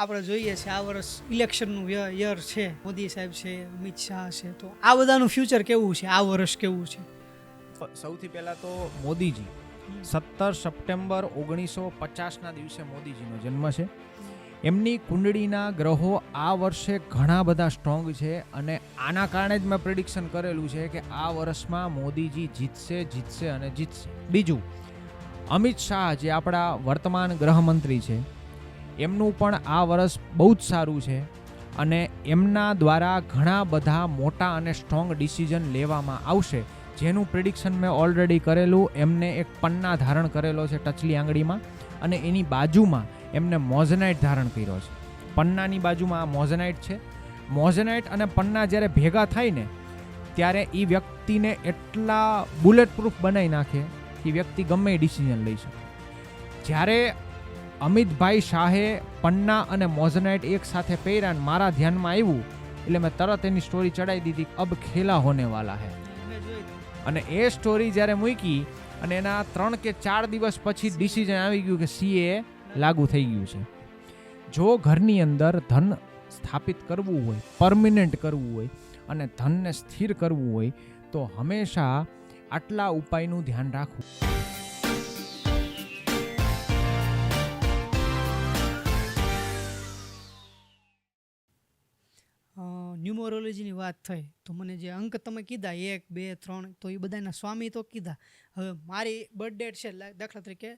આપણે જોઈએ છે આ વર્ષ ઇલેક્શનનું યર છે, મોદી સાહેબ છે, અમિત શાહ છે, તો આ બધાનું ફ્યુચર કેવું છે, આ વર્ષ કેવું છે? સૌથી પહેલા તો મોદીજી 17 સપ્ટેમ્બર 1950ના દિવસે મોદીજીનો જન્મ છે. એમની કુંડળીના ગ્રહો આ વર્ષે ઘણા બધા સ્ટ્રોંગ છે અને આના કારણે જ મેં પ્રેડિક્શન કરેલું છે કે આ વર્ષમાં મોદીજી જીતશે અને જીતશે. બીજું, અમિત શાહ જે આપણા વર્તમાન ગૃહમંત્રી છે, એમનું પણ આ વર્ષ બહુ જ સારું છે અને એમના દ્વારા ઘણા બધા મોટા અને સ્ટ્રોંગ ડિસિઝન લેવામાં આવશે, જેનું પ્રિડિક્શન મેં ઓલરેડી કરેલું. એમને એક પન્ના ધારણ કરેલો છે ટચલી આંગળીમાં અને એની બાજુમાં એમને મોઝનાઇટ ધારણ કર્યો છે. પન્નાની બાજુમાં આ મોઝનાઇટ છે. મોઝનાઇટ અને પન્ના જ્યારે ભેગા થાય ને ત્યારે એ વ્યક્તિને એટલા બુલેટ પ્રૂફ બનાવી નાખે કે વ્યક્તિ ગમે એ ડિસિઝન લઈ શકે. જ્યારે અમિતભાઈ શાહે પન્ના અને મોઝનાઇટ એક સાથે પહેર્યા અને મારા ધ્યાનમાં આવ્યું એટલે મેં તરત એની સ્ટોરી ચડાવી દીધી, અબ ખેલા હોને વાલા હૈ. અને એ સ્ટોરી જ્યારે મૂકી અને એના 3 કે 4 દિવસ પછી ડિસિઝન આવી ગયું કે CA લાગુ થઈ ગયું છે. જો ઘરની અંદર ધન સ્થાપિત કરવું હોય, પરમિનન્ટ કરવું હોય અને ધનને સ્થિર કરવું હોય તો હંમેશા આટલા ઉપાયનું ધ્યાન રાખવું. ન્યુમરોલોજીની વાત થઈ તો મને જે અંક તમે કીધા 1, 2, 3 તો એ બધાના સ્વામી તો કીધા. હવે મારી બર્થ ડેટ છે દાખલા તરીકે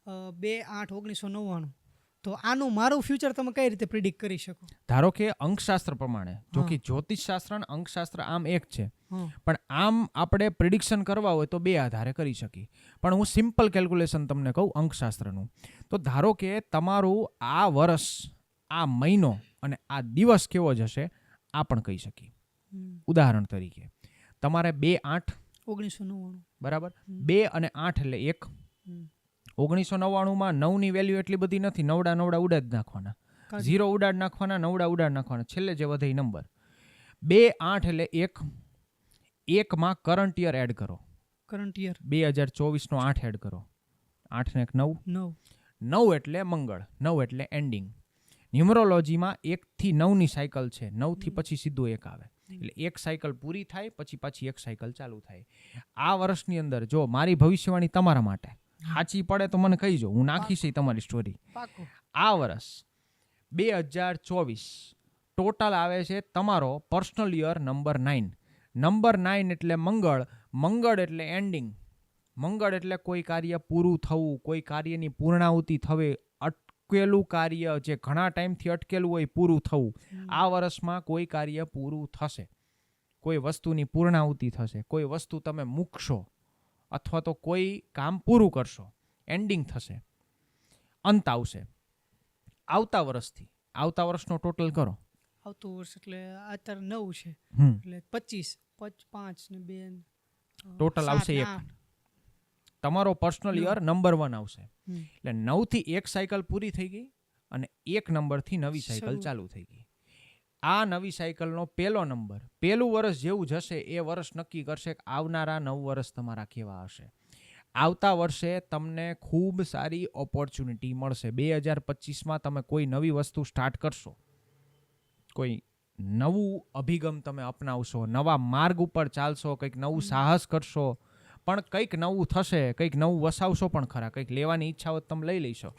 2/8/1999, તો આનું મારું ફ્યુચર તમે કઈ રીતે પ્રિડિક્ટ કરી શકો? ધારો કે અંકશાસ્ત્ર પ્રમાણે, જો કે જ્યોતિષશાસ્ત્ર અને અંકશાસ્ત્ર આમ એક છે, પણ આમ આપણે પ્રિડિક્શન કરવા હોય તો 2 આધારે કરી શકીએ. પણ હું સિમ્પલ કેલ્ક્યુલેશન તમને કહું અંકશાસ્ત્રનું. તો ધારો કે તમારું આ વર્ષ, આ મહિનો અને આ દિવસ કેવો જશે આ પણ કહી શકીએ. ઉદાહરણ તરીકે તમારે 2/8/1999 બરાબર, 2 અને 8 એટલે 1. 1999માં 9ની વેલ્યુ એટલી બધી નથી, નવડા ઉડાડ નાખવાના, 0 ઉડાડ નાખવાના, નવડા ઉડાડ નાખવાના, છેલ્લે જે વધે નંબર. 2/8 એટલે 1. 1માં કરંટ યર એડ કરો, કરંટ યર 2024નો 8 એડ કરો, 8 ને 1 9, 9 એટલે મંગળ, 9 એટલે એન્ડિંગ. ન્યુમરોલોજીમાં 1 થી 9ની સાયકલ છે, 9 થી પછી સીધું 1 આવે એટલે એક સાયકલ પૂરી થાય પછી પાછી એક સાયકલ ચાલુ થાય. આ વર્ષની અંદર જો મારી ભવિષ્યવાણી તમારા માટે સાચી પડે તો મને કહીજો, હું નાખીશ તમારી સ્ટોરી. આ વર્ષ 2024 ટોટલ આવે છે તમારો પર્સનલ યર નંબર 9. નંબર 9 એટલે મંગળ, મંગળ એટલે એન્ડિંગ, મંગળ એટલે કોઈ કાર્ય પૂરું થવું, કોઈ કાર્યની પૂર્ણાહુતિ થવી, અટકેલું કાર્ય જે ઘણા ટાઈમથી અટકેલું હોય પૂરું થવું. આ વર્ષમાં કોઈ કાર્ય પૂરું થશે, કોઈ વસ્તુની પૂર્ણાહુતિ થશે, કોઈ વસ્તુ તમે મૂકશો અથવા તો કોઈ કામ પૂરું કરશો, એન્ડિંગ થશે, અંત આવશે. આવતા વર્ષનો ટોટલ કરો. આવતું વર્ષ એટલે અત્યારે 9 છે એટલે 25, 5 ને 2 ટોટલ આવશે 1. તમારો પર્સનલ યર નંબર 1 આવશે. એટલે 9 થી 1 સાયકલ પૂરી થઈ ગઈ અને 1 નંબરથી નવી સાયકલ ચાલુ થઈ ગઈ. આ નવી સાયકલનો પહેલો નંબર, પહેલું વર્ષ જેવું જશે એ વર્ષ નક્કી કરશે કે આવનારા 9 વર્ષ તમારા કેવા હશે. આવતા વર્ષે તમને ખૂબ સારી ઓપોર્ચ્યુનિટી મળશે. 2025માં તમે કોઈ નવી વસ્તુ સ્ટાર્ટ કરશો, કોઈ નવું અભિગમ તમે અપનાવશો, નવા માર્ગ ઉપર ચાલશો, કંઈક નવું સાહસ કરશો, પણ કંઈક નવું થશે, કંઈક નવું વસાવશો પણ ખરા. કંઈક લેવાની ઈચ્છા હોય તમે લઈ લેશો.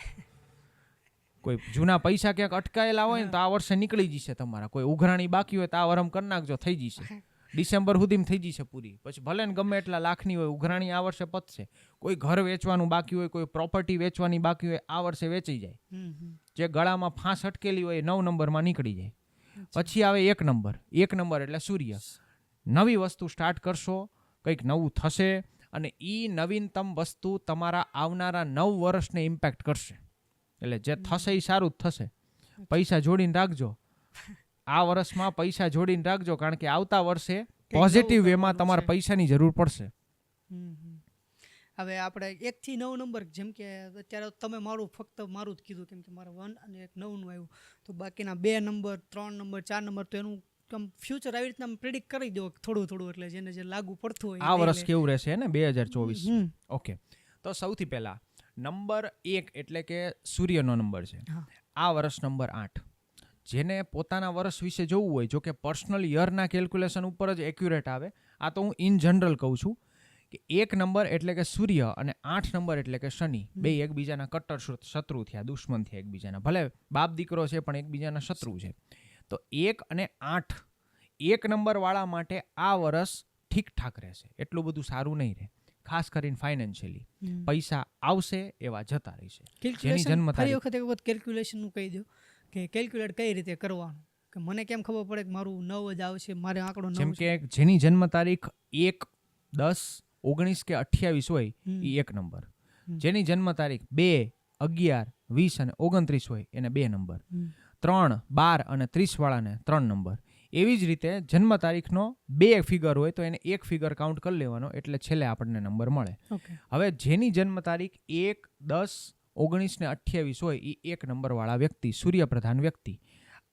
કોઈ જૂના પૈસા ક્યાંક અટકાયેલા હોય ને તો આ વર્ષે નીકળી જશે તમારા. કોઈ ઉઘરાણી બાકી હોય તો આ વરમ કરી નાખજો, થઈ જશે. ડિસેમ્બર સુધીમાં થઈ જશે પૂરી. પછી ભલે ને ગમે એટલા લાખની હોય, ઉઘરાણી આ વર્ષે પતશે. કોઈ ઘર વેચવાનું બાકી હોય, કોઈ પ્રોપર્ટી વેચવાની બાકી હોય, આ વર્ષે વેચાઈ જાય. જે ગળામાં ફાંસ અટકેલી હોય એ 9 નંબરમાં નીકળી જાય. પછી આવે 1 નંબર. 1 નંબર એટલે સૂર્ય. નવી વસ્તુ સ્ટાર્ટ કરશો, કંઈક નવું થશે અને એ નવીનતમ વસ્તુ તમારા આવનારા 9 વર્ષને ઇમ્પેક્ટ કરશે. એટલે જે થશે એ સારું જ થશે. પૈસા જોડીને રાખજો. આ વર્ષમાં પૈસા જોડીને રાખજો, કારણ કે આવતા વર્ષે પોઝિટિવ વેમાં તમારે પૈસાની જરૂર પડશે. હવે આપણે 1 થી 9 નંબર, જેમ કે અત્યારે તમે ફક્ત મારું જ કીધું, કેમ કે મારે 1 અને 1 9નું આવ્યું, તો બાકીના 2 નંબર, 3 નંબર, 4 નંબર, તો એનું ફ્યુચર આવી રીતના પ્રિડિક્ટ કરી દો થોડું, એટલે જેને જે લાગુ પડતું હોય આ વર્ષ કેવું રહેશે ને 2024. ઓકે, તો સૌથી પહેલા નંબર 1 એટલે કે સૂર્યનો નંબર છે. આ વર્ષ નંબર 8. જેને પોતાના વર્ષ વિશે જોવું હોય, જો કે પર્સનલ યરના કેલ્ક્યુલેશન ઉપર જ એક્યુરેટ આવે, આ તો હું ઇન જનરલ કહું છું કે 1 નંબર એટલે કે સૂર્ય અને 8 નંબર એટલે કે શનિ બે એકબીજાના કટ્ટર શત્રુ થયા, દુશ્મન થયા એકબીજાના. ભલે બાપ દીકરો છે પણ એકબીજાના શત્રુ છે. તો 1 અને 8 1 નંબર વાળા માટે આ વર્ષ ઠીકઠાક રહેશે, એટલું બધું સારું નહીં રહે. ખાસ કરીને ફાઇનાન્શિયલી પૈસા આવશે એવા જતા રહેશે. જેની જન્મ ફરી વખત કેલ્ક્યુલેશનનું કહી દો કે કેલ્ક્યુલેટ કઈ રીતે કરવાનું, કે મને કેમ ખબર પડે કે મારું 9 જ આવશે, મારે આંકડો 9. જેમ કે જેની જન્મ તારીખ 1, 10, 19 કે 28 હોય એ 1 નંબર. જેની જન્મ તારીખ 2, 11, 20 અને 29 હોય એને 2 નંબર. 3, 12 અને 30 વાળાને 3 નંબર. એવી જ રીતે જન્મ તારીખનો 2 ફિગર હોય તો એને 1 ફિગર કાઉન્ટ કરી લેવાનો, એટલે છેલ્લે આપણને નંબર મળે. હવે જેની જન્મ તારીખ 1, 10, 19 ને 28 હોય એ 1 નંબર વાળા વ્યક્તિ, સૂર્યપ્રધાન વ્યક્તિ,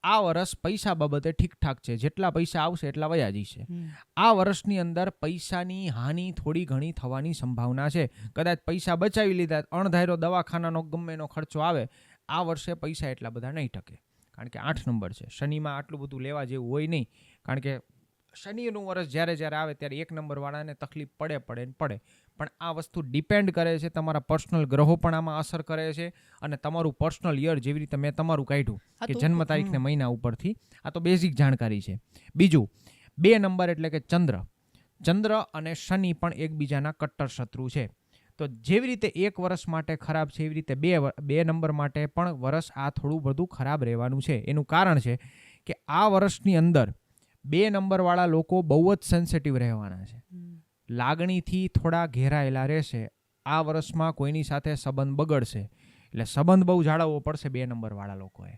આ વર્ષ પૈસા બાબતે ઠીકઠાક છે. જેટલા પૈસા આવશે એટલા વયા જશે. આ વર્ષની અંદર પૈસાની હાનિ થોડી ઘણી થવાની સંભાવના છે. કદાચ પૈસા બચાવી લીધા, અણધાર્યો દવાખાનાનો ગમે એનો ખર્ચો આવે, આ વર્ષે પૈસા એટલા બધા નહીં ટકે, કારણ કે 8 નંબર છે. શનિમાં આટલું બધું લેવા જેવું હોય નહીં, કારણ કે શનિનું વર્ષ જ્યારે આવે ત્યારે 1 નંબર વાળાને તકલીફ પડે. પણ આ વસ્તુ ડિપેન્ડ કરે છે, તમારા પર્સનલ ગ્રહો પણ આમાં અસર કરે છે, અને તમારું પર્સનલ યર જેવી રીતે મેં તમારું કાઢ્યું કે જન્મ તારીખને મહિના ઉપરથી, આ તો બેઝિક જાણકારી છે. બીજું 2 નંબર એટલે કે ચંદ્ર અને શનિ પણ એકબીજાના કટ્ટર શત્રુ છે. તો જેવી રીતે 1 વર્ષ માટે ખરાબ છે એવી રીતે 2 નંબર માટે પણ વર્ષ આ થોડું બધું ખરાબ રહેવાનું છે. એનું કારણ છે કે આ વર્ષની અંદર 2 નંબરવાળા લોકો બહુ જ સેન્સિટિવ રહેવાના છે, લાગણીથી થોડા ઘેરાયેલા રહેશે. આ વર્ષમાં કોઈની સાથે સંબંધ બગડશે, એટલે સંબંધ બહુ જાળવવો પડશે 2 નંબરવાળા લોકોએ.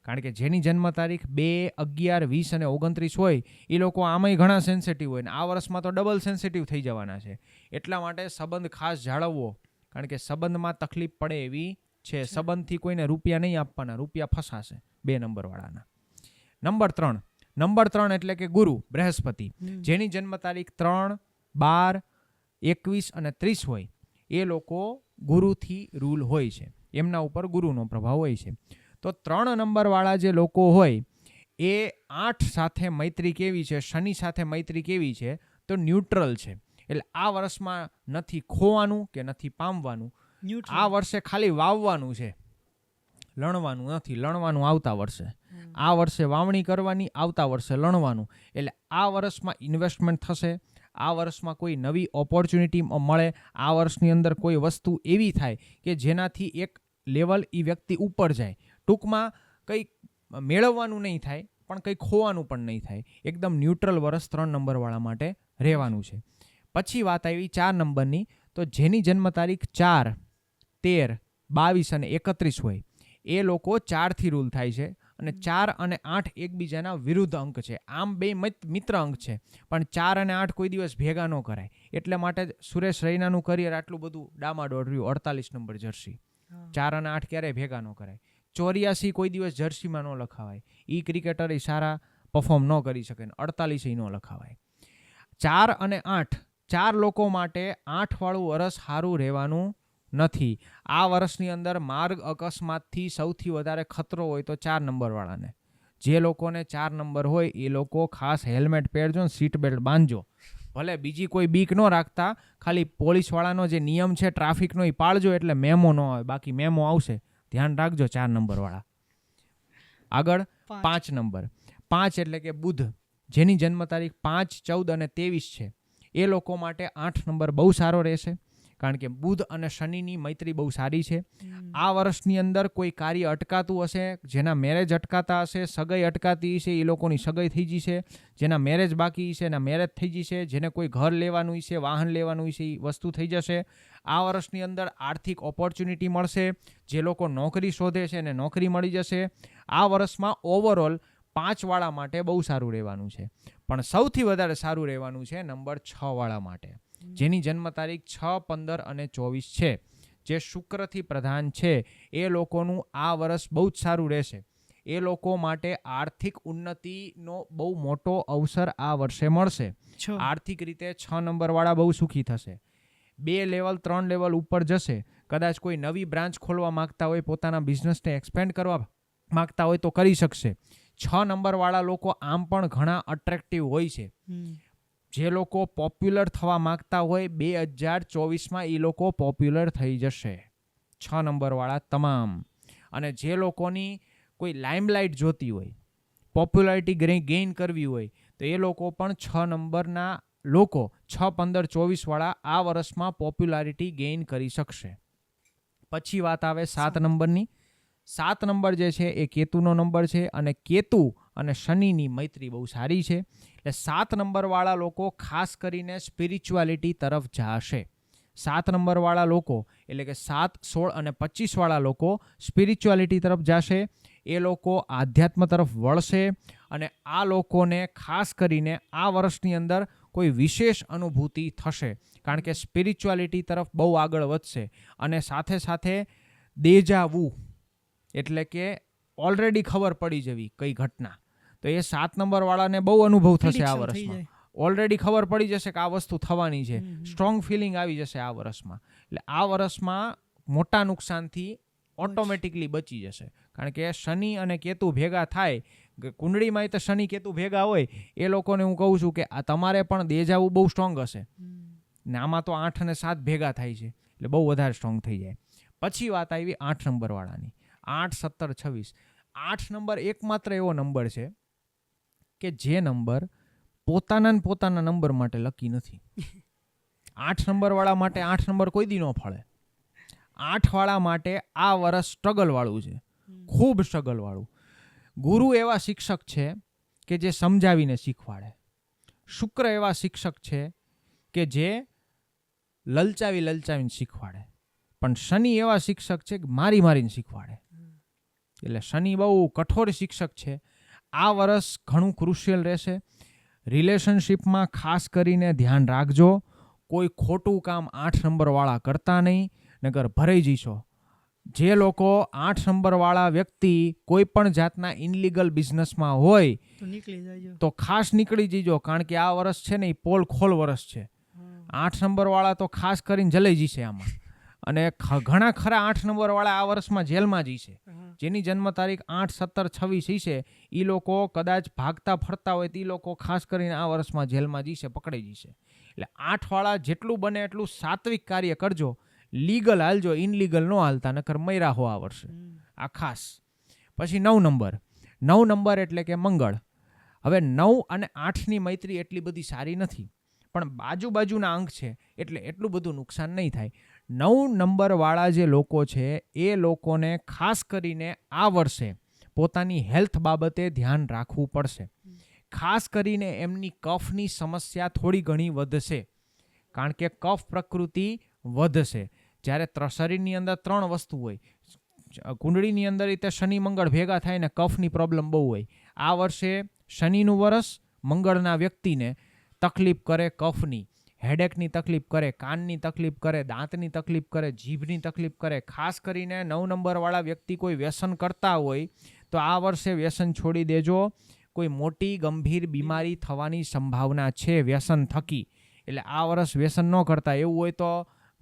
કારણ કે જેની જન્મ તારીખ 2, 11, 20 અને 29 હોય એ લોકો આમાંય ઘણા સેન્સિટિવ હોય, ને આ વર્ષમાં તો ડબલ સેન્સિટિવ થઈ જવાના છે. એટલા માટે સંબંધ ખાસ જાળવવો, કારણ કે સંબંધમાં તકલીફ પડે એવી છે. સંબંધથી કોઈને રૂપિયા નહીં આપવાના, રૂપિયા ફસાશે 2 નંબરવાળાના. નંબર 3 એટલે કે ગુરુ, બૃહસ્પતિ, જેની જન્મ તારીખ 3, 12, 21 અને 30 હોય એ લોકો ગુરુથી રૂલ હોય છે, એમના ઉપર ગુરુનો પ્રભાવ હોય છે. તો 3 નંબરવાળા જે લોકો હોય એ 8 સાથે મૈત્રી કેવી છે, શનિ સાથે મૈત્રી કેવી છે, તો ન્યુટ્રલ છે. એટલે આ વર્ષમાં નથી ખોવાનું કે નથી પામવાનું, આ વર્ષે ખાલી વાવવાનું છે, લણવાનું નથી. લણવાનું આવતા વર્ષે, આ વર્ષે વાવણી કરવાની, આવતા વર્ષે લણવાનું. એટલે આ વર્ષમાં ઇન્વેસ્ટમેન્ટ થશે, આ વર્ષમાં કોઈ નવી ઓપોર્ચ્યુનિટી મળે, આ વર્ષની અંદર કોઈ વસ્તુ એવી થાય કે જેનાથી એક લેવલ એ વ્યક્તિ ઉપર જાય. ટૂંકમાં કંઈ મેળવવાનું નહીં થાય પણ કંઈ ખોવાનું પણ નહીં થાય. એકદમ ન્યુટ્રલ વર્ષ 3 નંબરવાળા માટે રહેવાનું છે. પછી વાત આવી 4 નંબરની, તો જેની જન્મ તારીખ 4, 13, 22 અને 31 હોય એ લોકો 4થી રૂલ થાય છે, અને 4 અને 8 એકબીજાના વિરુદ્ધ અંક છે. આમ બે મિત્ર અંક છે, પણ 4 અને 8 કોઈ દિવસ ભેગા ન કરાય. એટલે માટે સુરેશ રૈનાનું કરિયર આટલું બધું ડામાડોળ રહ્યું. 48 નંબર જર્સી, 4 અને 8 ક્યારેય ભેગા ન કરાય. 84 કોઈ દિવસ જર્સીમાં ન લખાવાય, એ ક્રિકેટર એ સારા પરફોર્મ ન કરી શકે, 48 ન લખાવાય. 4 અને 8, 4 લોકો માટે 8 વાળું વર્ષ સારું રહેવાનું નથી. આ વર્ષની અંદર માર્ગ અકસ્માતથી સૌથી વધારે ખતરો હોય તો 4 નંબરવાળાને. જે લોકોને 4 નંબર હોય એ લોકો ખાસ હેલ્મેટ પહેરજો, સીટ બેલ્ટ બાંધજો. ભલે બીજી કોઈ બીક ન રાખતા, ખાલી પોલીસવાળાનો જે નિયમ છે ટ્રાફિકનો એ પાળજો, એટલે મેમો ન આવે. બાકી મેમો આવશે, ધ્યાન રાખજો 4 નંબરવાળા. આગળ 5 નંબર. 5 એટલે કે બુધ, જેની જન્મ તારીખ 5, 14 અને 23 છે એ લોકો માટે 8 નંબર બહુ સારો રહેશે, કારણ કે બુધ અને શનિની મૈત્રી બહુ સારી છે. આ વર્ષની અંદર કોઈ કાર્ય અટકાતું હશે, જેના મેરેજ અટકાતા હશે, સગાઈ અટકાતી હશે, એ લોકોની સગાઈ થઈ જશે. જેના મેરેજ બાકી છે એના મેરેજ થઈ જશે. જેને કોઈ ઘર લેવાનું છે, વાહન લેવાનું છે, એ વસ્તુ થઈ જશે. આ વર્ષની અંદર આર્થિક ઓપોર્ચ્યુનિટી મળશે. જે લોકો નોકરી શોધે છે એને નોકરી મળી જશે. આ વર્ષમાં ઓવરઓલ 5 વાળા માટે બહુ સારું રહેવાનું છે. પણ સૌથી વધારે સારું રહેવાનું છે નંબર 6 વાળા માટે, જેની જન્મ તારીખ 6, 15 અને 24 છે, જે શુક્રથી પ્રધાન છે. એ લોકોનું આ વર્ષ બહુ જ સારું રહેશે. એ લોકો માટે આર્થિક ઉન્નતિનો બહુ મોટો અવસર આ વર્ષે મળશે. આર્થિક રીતે 6 નંબરવાળા બહુ સુખી થશે. 2 લેવલ 3 લેવલ ઉપર જશે. કદાચ કોઈ નવી બ્રાન્ચ ખોલવા માંગતા હોય, પોતાના બિઝનેસને એક્સપેન્ડ કરવા માગતા હોય તો કરી શકશે. 6 નંબરવાળા લોકો આમ પણ ઘણા અટ્રેક્ટિવ હોય છે. જે લોકો પોપ્યુલર થવા માગતા હોય 2024માં એ લોકો પોપ્યુલર થઈ જશે, 6 નંબરવાળા તમામ. અને જે લોકોની કોઈ લાઇમલાઇટ જોતી હોય, પોપ્યુલારિટી ગેઇન કરવી હોય, તો એ લોકો પણ 6 નંબરના લોકો 6, 15, 24વાળા આ વર્ષમાં પોપ્યુલારિટી ગેઇન કરી શકશે. પછી વાત આવે 7 નંબરની. 7 નંબર જે છે એ કેતુનો નંબર છે અને કેતુ અને શનિની મૈત્રી બહુ સારી છે. એટલે 7 નંબરવાળા લોકો ખાસ કરીને સ્પિરિચ્યુઆલિટી તરફ જશે. 7 નંબરવાળા લોકો એટલે કે 7, 16 અને 25વાળા લોકો સ્પિરિચ્યુઆલિટી તરફ જશે. એ લોકો આધ્યાત્મ તરફ વળશે અને આ લોકોને ખાસ કરીને આ વર્ષની અંદર કોઈ વિશેષ અનુભૂતિ થશે, કારણ કે સ્પિરિચ્યુઆલિટી તરફ બહુ આગળ વધશે. અને સાથે સાથે દેજાવુ એટલે કે ઓલરેડી ખબર પડી જવી કઈ ઘટના, તો એ 7 નંબરવાળાને બહુ અનુભવ થશે આ વર્ષમાં. ઓલરેડી ખબર પડી જશે કે આ વસ્તુ થવાની છે, સ્ટ્રોંગ ફિલિંગ આવી જશે આ વર્ષમાં. એટલે આ વર્ષમાં મોટા નુકસાનથી ઓટોમેટિકલી બચી જશે, કારણ કે શનિ અને કેતુ ભેગા થાય, કુંડળીમાં તો શનિ કેતુ ભેગા હોય, એ લોકોને હું કહું છું કે આ તમારે પણ દેજાવું બહુ સ્ટ્રોંગ હશે. ને આમાં તો 8 અને 7 ભેગા થાય છે એટલે બહુ વધારે સ્ટ્રોંગ થઈ જાય. પછી વાત આવી 8 નંબરવાળાની. 8, 17, 26. 8 નંબર એકમાત્ર એવો નંબર છે કે જે નંબર પોતાના નંબર માટે લકી નથી. 8 નંબરવાળા માટે 8 નંબર કોઈ દી ન ફળે. 8 વાળા માટે આ વર્ષ સ્ટ્રગલ વાળું છે, ખૂબ સ્ટ્રગલ વાળું. ગુરુ એવા શિક્ષક છે કે જે સમજાવીને શીખવાડે. શુક્ર એવા શિક્ષક છે કે જે લલચાવીને શીખવાડે. પણ શનિ એવા શિક્ષક છે કે મારીને શીખવાડે. એટલે શનિ બહુ કઠોર શિક્ષક છે. આ વર્ષ ઘણું ક્રુશિયલ રહેશે. રિલેશનશિપમાં ખાસ કરીને ધ્યાન રાખજો. કોઈ ખોટું કામ 8 નંબરવાળા કરતા નહીં, નગર ભરાઈ જઈશો. જે લોકો 8 નંબરવાળા વ્યક્તિ કોઈ પણ જાતના ઇનલીગલ બિઝનેસમાં હોય તો ખાસ નીકળી જજો, કારણ કે આ વર્ષ છે ને એ પોલ ખોલ વર્ષ છે. 8 નંબરવાળા તો ખાસ કરીને જલાઈ જશે આમાં. અને ઘણા ખરા 8 નંબરવાળા આ વર્ષમાં જેલમાં જશે. જેની જન્મ તારીખ 8, 17, 26 છે, એ લોકો કદાચ ભાગતા ફરતા હોય તો એ લોકો ખાસ કરીને આ વર્ષમાં જેલમાં જશે, પકડાઈ જશે. એટલે 8 વાળા જેટલું બને એટલું સાત્વિક કાર્ય કરજો, લીગલ હાલજો, ઇનલીગલ ન હાલતા, નકર મૈરા હો આ વર્ષે. આ ખાસ. પછી 9 નંબર એટલે કે મંગળ. હવે 9 અને 8ની મૈત્રી એટલી બધી સારી નથી, પણ બાજુના અંક છે એટલે એટલું બધું નુકસાન નહીં થાય. 9 નંબરવાળા જે લોકો છે એ લોકોને ખાસ કરીને આ વર્ષે પોતાની હેલ્થ બાબતે ધ્યાન રાખવું પડશે. ખાસ કરીને એમની કફની સમસ્યા થોડી ઘણી વધશે, કારણ કે કફ પ્રકૃતિ વધશે. જ્યારે શરીરની અંદર 3 વસ્તુ હોય, કુંડળીની અંદર રીતે શનિ મંગળ ભેગા થાય ને કફની પ્રોબ્લેમ બહુ હોય. આ વર્ષે શનિનું વર્ષ મંગળના વ્યક્તિને તકલીફ કરે, કફની હેડેકની તકલીફ કરે, કાનની તકલીફ કરે, દાંતની તકલીફ કરે, જીભની તકલીફ કરે. ખાસ કરીને 9 નંબરવાળા વ્યક્તિ કોઈ વ્યસન કરતા હોય તો આ વર્ષે વ્યસન છોડી દેજો. કોઈ મોટી ગંભીર બીમારી થવાની સંભાવના છે વ્યસન થકી. એટલે આ વર્ષ વ્યસન ન કરતા. એવું હોય તો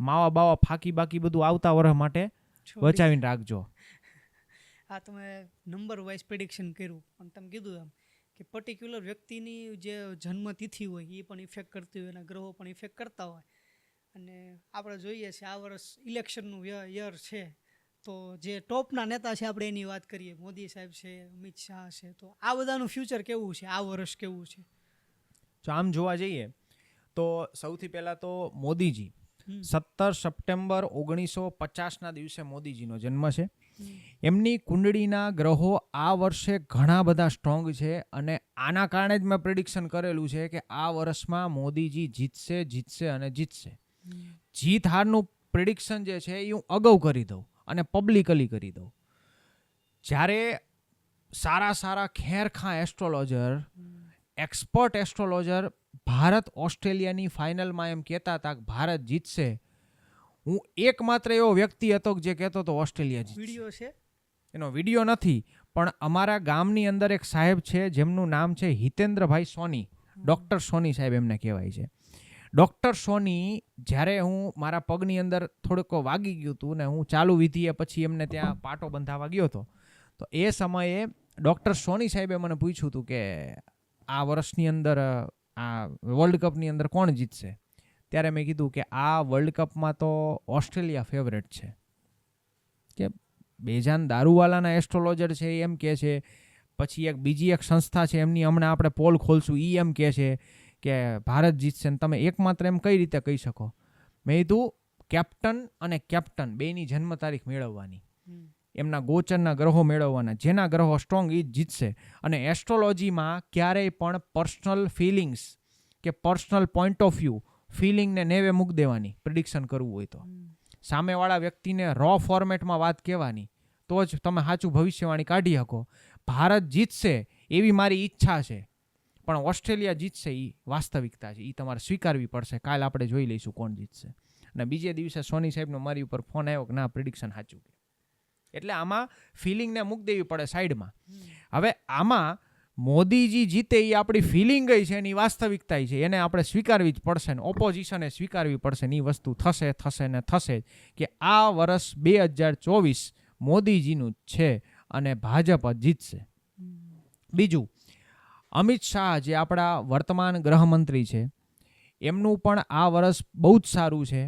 માવા બાવા ફાકી બાકી બધું આવતા વર્ષ માટે બચાવીને રાખજો. આ તમે નંબર વાઇઝ પ્રેડિક્શન કર્યું, પણ તમે કીધું એમ કે પર્ટિક્યુલર વ્યક્તિની જે જન્મતિથિ હોય એ પણ ઇફેક્ટ કરતી હોય, એના ગ્રહો પણ ઇફેક્ટ કરતા હોય. અને આપણે જોઈએ છે આ વર્ષ ઇલેક્શનનું યર છે, તો જે ટોપના નેતા છે આપણે એની વાત કરીએ, મોદી સાહેબ છે, અમિત શાહ છે, તો આ બધાનું ફ્યુચર કેવું છે, આ વર્ષ કેવું છે? જો આમ જોવા જઈએ તો સૌથી પહેલાં તો મોદીજી 17 સપ્ટેમ્બર 1950ના દિવસે મોદીજીનો જન્મ છે. એમની કુંડળીના ગ્રહો આ વર્ષે ઘણા બધા સ્ટ્રોંગ છે અને આના કારણે જ મેં પ્રેડિક્શન કરેલું છે કે આ વર્ષમાં મોદીજી જીતશે. જીત હારનું પ્રેડિક્શન જે છે એ હું અગાઉ કરી દઉં અને પબ્લિકલી કરી દઉં. જ્યારે સારા ખેરખા એસ્ટ્રોલોજર, એક્સપર્ટ એસ્ટ્રોલોજર ભારત ઓસ્ટ્રેલિયાની ફાઇનલમાં એમ કહેતા હતા કે ભારત જીતશે, હું એકમાત્ર એવો વ્યક્તિ હતો જે કહેતો હતો ઓસ્ટ્રેલિયા જીતશે. વિડીયો છે, એનો વિડીયો નથી, પણ અમારા ગામની અંદર એક સાહેબ છે જેમનું નામ છે હિતેન્દ્રભાઈ સોની, ડૉક્ટર સોની સાહેબ એમને કહેવાય છે. ડૉક્ટર સોની, જ્યારે હું મારા પગની અંદર થોડુંક વાગી ગયું હતું ને હું ચાલુ વિધિએ પછી એમને ત્યાં પાટો બંધાવા ગયો હતો, તો એ સમયે ડૉક્ટર સોની સાહેબે મને પૂછ્યું હતું કે આ વર્ષની અંદર આ વર્લ્ડ કપની અંદર કોણ જીતશે. ત્યારે મેં કીધું કે આ વર્લ્ડ કપમાં તો ઓસ્ટ્રેલિયા ફેવરેટ છે. કે બેજાન દારૂવાલાના એસ્ટ્રોલોજર છે એ એમ કહે છે, પછી બીજી એક સંસ્થા છે એમની હમણાં આપણે પોલ ખોલશું, એ એમ કહે છે કે ભારત જીતશે, ને તમે એકમાત્ર એમ કઈ રીતે કહી શકો. મેં કીધું કેપ્ટન અને કેપ્ટન બેની જન્મ તારીખ મેળવવાની, એમના ગોચરના ગ્રહો મેળવવાના, જેના ગ્રહો સ્ટ્રોંગ એ જ જીતશે. અને એસ્ટ્રોલોજીમાં ક્યારેય પણ પર્સનલ ફિલિંગ્સ કે પર્સનલ પોઈન્ટ ઓફ વ્યૂ ફિલિંગને નેવે મૂકી દેવાની પ્રિડિક્શન કરવું હોય તો. સામેવાળા વ્યક્તિને રો ફોર્મેટમાં વાત કહેવાની, તો જ તમે સાચું ભવિષ્યવાણી કાઢી શકો. ભારત જીતશે એવી મારી ઈચ્છા છે, પણ ઓસ્ટ્રેલિયા જીતશે એ વાસ્તવિકતા છે, એ તમારે સ્વીકારવી પડશે. કાલ આપણે જોઈ લઈશું કોણ જીતશે. અને બીજે દિવસે સોની સાહેબનો મારી ઉપર ફોન આવ્યો કે ના પ્રિડિક્શન સાચું કે. એટલે આમાં ફિલિંગને મૂકી દેવી પડે સાઈડમાં. હવે આમાં મોદીજી જીતે એ આપણી ફિલિંગ છે, એની વાસ્તવિકતા છે, એને આપણે સ્વીકારવી જ પડશે ને ઓપોઝિશને સ્વીકારવી પડશે ને એ વસ્તુ થશે ને થશે જ કે આ વર્ષ 2024 મોદીજીનું જ છે અને ભાજપ જ જીતશે. બીજું, અમિત શાહ જે આપણા વર્તમાન ગૃહમંત્રી છે, એમનું પણ આ વર્ષ બહુ જ સારું છે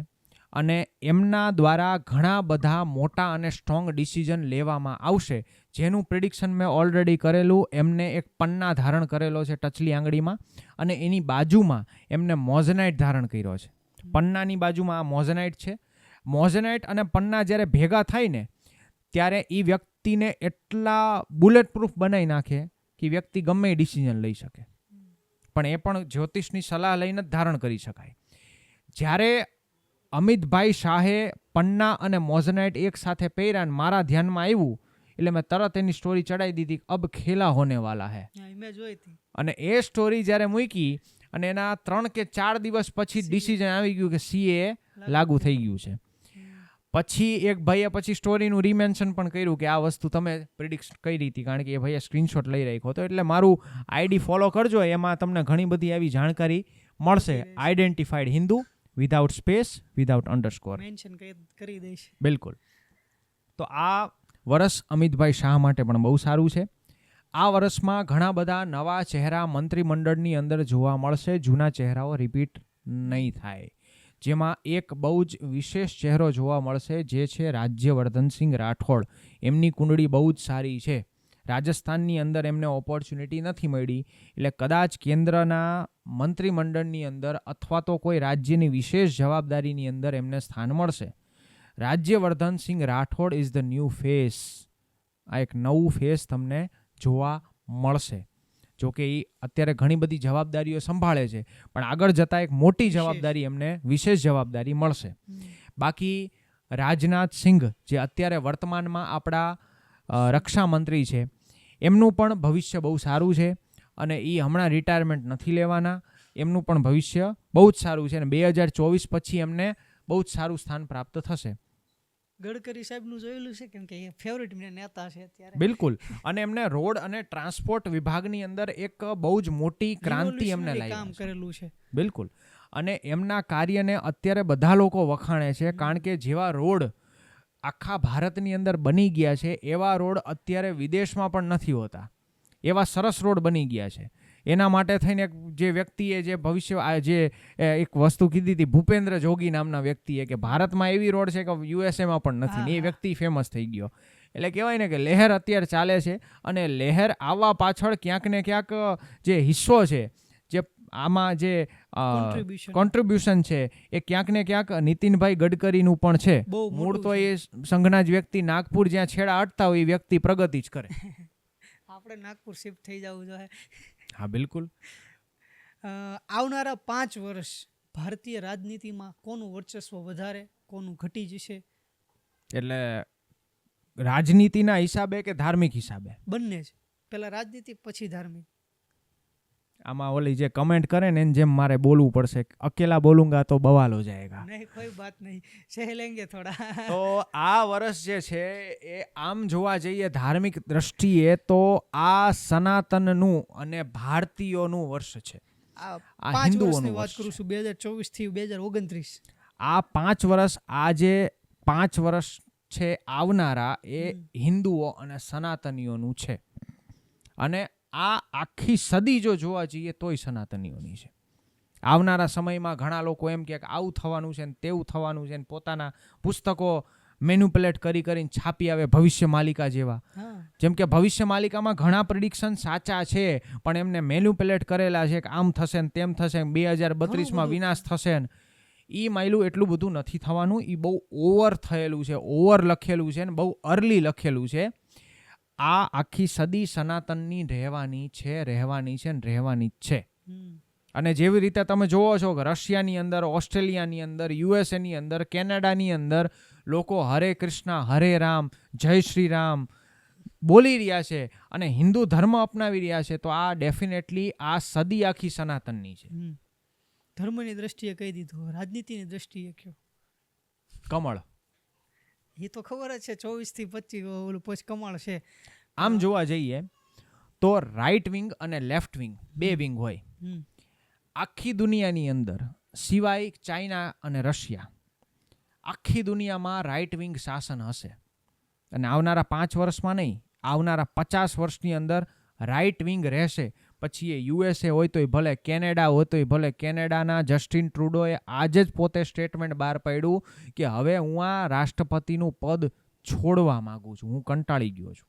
અને એમના દ્વારા ઘણા બધા મોટા અને સ્ટ્રોંગ ડિસિઝન લેવામાં આવશે, જેનું પ્રિડિક્શન મેં ઓલરેડી કરેલું. એમને એક પન્ના ધારણ કરેલો છે ટચલી આંગળીમાં, અને એની બાજુમાં એમને મોઝનાઇટ ધારણ કર્યો છે. પન્નાની બાજુમાં આ મોઝનાઇટ છે. મોઝનાઇટ અને પન્ના જ્યારે ભેગા થાય ને ત્યારે એ વ્યક્તિને એટલા બુલેટ પ્રૂફ બનાવી નાખે કે વ્યક્તિ ગમે એ ડિસિઝન લઈ શકે. પણ એ પણ જ્યોતિષની સલાહ લઈને જ ધારણ કરી શકાય. જ્યારે અમિતભાઈ શાહે પન્ના અને મોઝનાઇટ એક સાથે પહેર્યા ને મારા ધ્યાનમાં આવ્યું એટલે મેં તરત એની સ્ટોરી ચડાવી દીધી, અબ ખેલા હોને વાલા હે. અને એ સ્ટોરી જ્યારે મૂકી અને એના 3 કે 4 દિવસ પછી ડિસિઝન આવી ગયું કે CA લાગુ થઈ ગયું છે. પછી એક ભાઈએ પછી સ્ટોરીનું રીમેન્શન પણ કર્યું કે આ વસ્તુ તમે પ્રિડિક્ટ કરી હતી, કારણ કે એ ભાઈએ સ્ક્રીનશોટ લઈ રાખ્યો હતો. એટલે મારું આઈડી ફોલો કરજો, એમાં તમને ઘણી બધી આવી જાણકારી મળશે. Identified Hindu, without space, without underscore mention કરી દઈશ. બિલકુલ. તો આ વર્ષ અમિતભાઈ શાહ માટે પણ બહુ સારું છે. આ વર્ષમાં ઘણા બધા નવા ચહેરા મંત્રીમંડળની અંદર જોવા મળશે. જૂના ચહેરાઓ રિપીટ નહીં થાય. જેમાં એક બહુ જ વિશેષ ચહેરો જોવા મળશે, જે છે રાજ્યવર્ધનસિંહ રાઠોડ. એમની કુંડળી બહુ જ સારી છે. રાજસ્થાનની અંદર એમને ઓપોર્ચ્યુનિટી નથી મળી, એટલે કદાચ કેન્દ્રના મંત્રીમંડળની અંદર અથવા તો કોઈ રાજ્યની વિશેષ જવાબદારીની અંદર એમને સ્થાન મળશે. Rajyavardhan Singh Rathod is the new face. આ એક નવું ફેસ તમને જોવા મળશે. જો કે એ અત્યારે ઘણી બધી જવાબદારીઓ સંભાળે છે, પણ આગળ જતાં એક મોટી જવાબદારી એમને વિશેષ જવાબદારી મળશે. બાકી રાજનાથ સિંહ જે અત્યારે વર્તમાનમાં આપણા રક્ષા મંત્રી છે, એમનું પણ ભવિષ્ય બહુ સારું છે અને એ હમણાં રિટાયરમેન્ટ નથી લેવાના. એમનું પણ ભવિષ્ય બહુ જ સારું છે અને 2024 પછી એમને બહુ જ સારું સ્થાન પ્રાપ્ત થશે. ગડકરી સાહેબનું જોયેલું છે, કેમ કે એ ફેવરિટ નેતા છે અત્યારે. બિલકુલ. અને એમને રોડ અને ટ્રાન્સપોર્ટ વિભાગની અંદર એક બહુ જ મોટી ક્રાંતિ એમને કામ કરેલું છે. બિલકુલ. અને એમના કાર્યને અત્યારે બધા લોકો વખાણે છે, કારણ કે જેવા રોડ આખા ભારતની અંદર બની ગયા છે એવા રોડ અત્યારે વિદેશમાં પણ નથી હોતા. એવા સરસ રોડ બની ગયા છે. એના માટે થઈને જે વ્યક્તિએ જે ભવિષ્ય જે એક વસ્તુ કીધી હતી, ભૂપેન્દ્ર જોગી નામના વ્યક્તિએ, કે ભારતમાં એવી રોડ છે કે યુએસએમાં પણ નથી, ને એ વ્યક્તિ ફેમસ થઈ ગયો. એટલે કહેવાય ને કે લહેર અત્યારે ચાલે છે, અને લહેર આવવા પાછળ ક્યાંક ને ક્યાંક જે હિસ્સો છે, જે આમાં જે કોન્ટ્રીબ્યુશન છે, એ ક્યાંક ને ક્યાંક નીતિનભાઈ ગડકરીનું પણ છે. મૂળ તો એ સંઘના જ વ્યક્તિ નાગપુર જ્યાં છેડા અટતા હોય એ વ્યક્તિ પ્રગતિ જ કરે. આપણે નાગપુર શિફ્ટ થઈ જવું જોઈએ. હા, બિલકુલ. આવનારા 5 વર્ષ ભારતીય રાજનીતિમાં કોનું વર્ચસ્વ વધારે, કોનું ઘટી જશે? એટલે રાજનીતિના હિસાબે કે ધાર્મિક હિસાબે? બંને જ. પહેલા રાજનીતિ પછી ધાર્મિક. આમાં ઓલી જે કમેન્ટ કરે ને જેમ મારે બોલવું પડશે, અકેલા બોલુંગા તો બવાલ હો જાયેગા. નહીં, કોઈ બાત નહીં, સહ લેંગે થોડા. તો આ વર્ષ જે છે એ આમ જોવા જઈએ ધાર્મિક દ્રષ્ટિએ તો આ સનાતનનું અને ભારતીયોનું વર્ષ છે. આ હિન્દુઓનું વાત કરું છું, 2024 થી 2029. આ 5 વર્ષ, આ જે 5 વર્ષ છે આવનારા એ હિન્દુઓ અને સનાતનીઓનું છે. અને આ આખી સદી જો જોવા જઈએ તોય સનાતનીઓની છે. આવનારા સમયમાં ઘણા લોકો એમ કહે કે આવું થવાનું છે ને તેવું થવાનું છે ને પોતાના પુસ્તકો મેન્યુપ્યુલેટ કરીને છાપી આવે ભવિષ્ય માલિકા જેવા. જેમ કે ભવિષ્ય માલિકામાં ઘણા પ્રિડિક્શન સાચા છે પણ એમને મેન્યુપ્યુલેટ કરેલા છે કે આમ થશે ને તેમ થશે 2032માં વિનાશ થશે ને એ માયલું એટલું બધું નથી થવાનું. એ બહુ ઓવર થયેલું છે, ઓવર લખેલું છે ને બહુ અર્લી લખેલું છે. આ આખી સદી સનાતનની રહેવાની છે ને રહેવાની જ છે. અને જેવી રીતે તમે જોવો છો કે રશિયાની અંદર, ઓસ્ટ્રેલિયાની અંદર, યુએસએની અંદર, કેનેડાની અંદર લોકો હરે કૃષ્ણ હરે રામ જય શ્રી રામ બોલી રહ્યા છે અને હિન્દુ ધર્મ અપનાવી રહ્યા છે. તો આ ડેફિનેટલી આ સદી આખી સનાતનની છે. ધર્મની દ્રષ્ટિએ કહી દીધું, રાજનીતિની દ્રષ્ટિએ કયો? કમળ. એ તો ખબર જ છે, 24 થી 25 ઓલું પછી કમળ છે. આમ જોવા જઈએ તો રાઈટ વિંગ અને લેફ્ટ વિંગ બે વિંગ હોય. આખી દુનિયાની અંદર સિવાય ચાઇના અને રશિયા આખી દુનિયામાં રાઈટ વિંગ શાસન હશે. અને આવનારા 5 વર્ષમાં નહીં, આવનારા 50 વર્ષની અંદર રાઈટ વિંગ રહેશે. પછી એ યુએસએ હોય તોય ભલે, કેનેડા હોય તોય ભલે. કેનેડાના જસ્ટિન ટ્રુડોએ આજે જ પોતે સ્ટેટમેન્ટ બહાર પાડ્યું કે હવે હું આ રાષ્ટ્રપતિનું પદ છોડવા માંગુ છું, હું કંટાળી ગયો છું.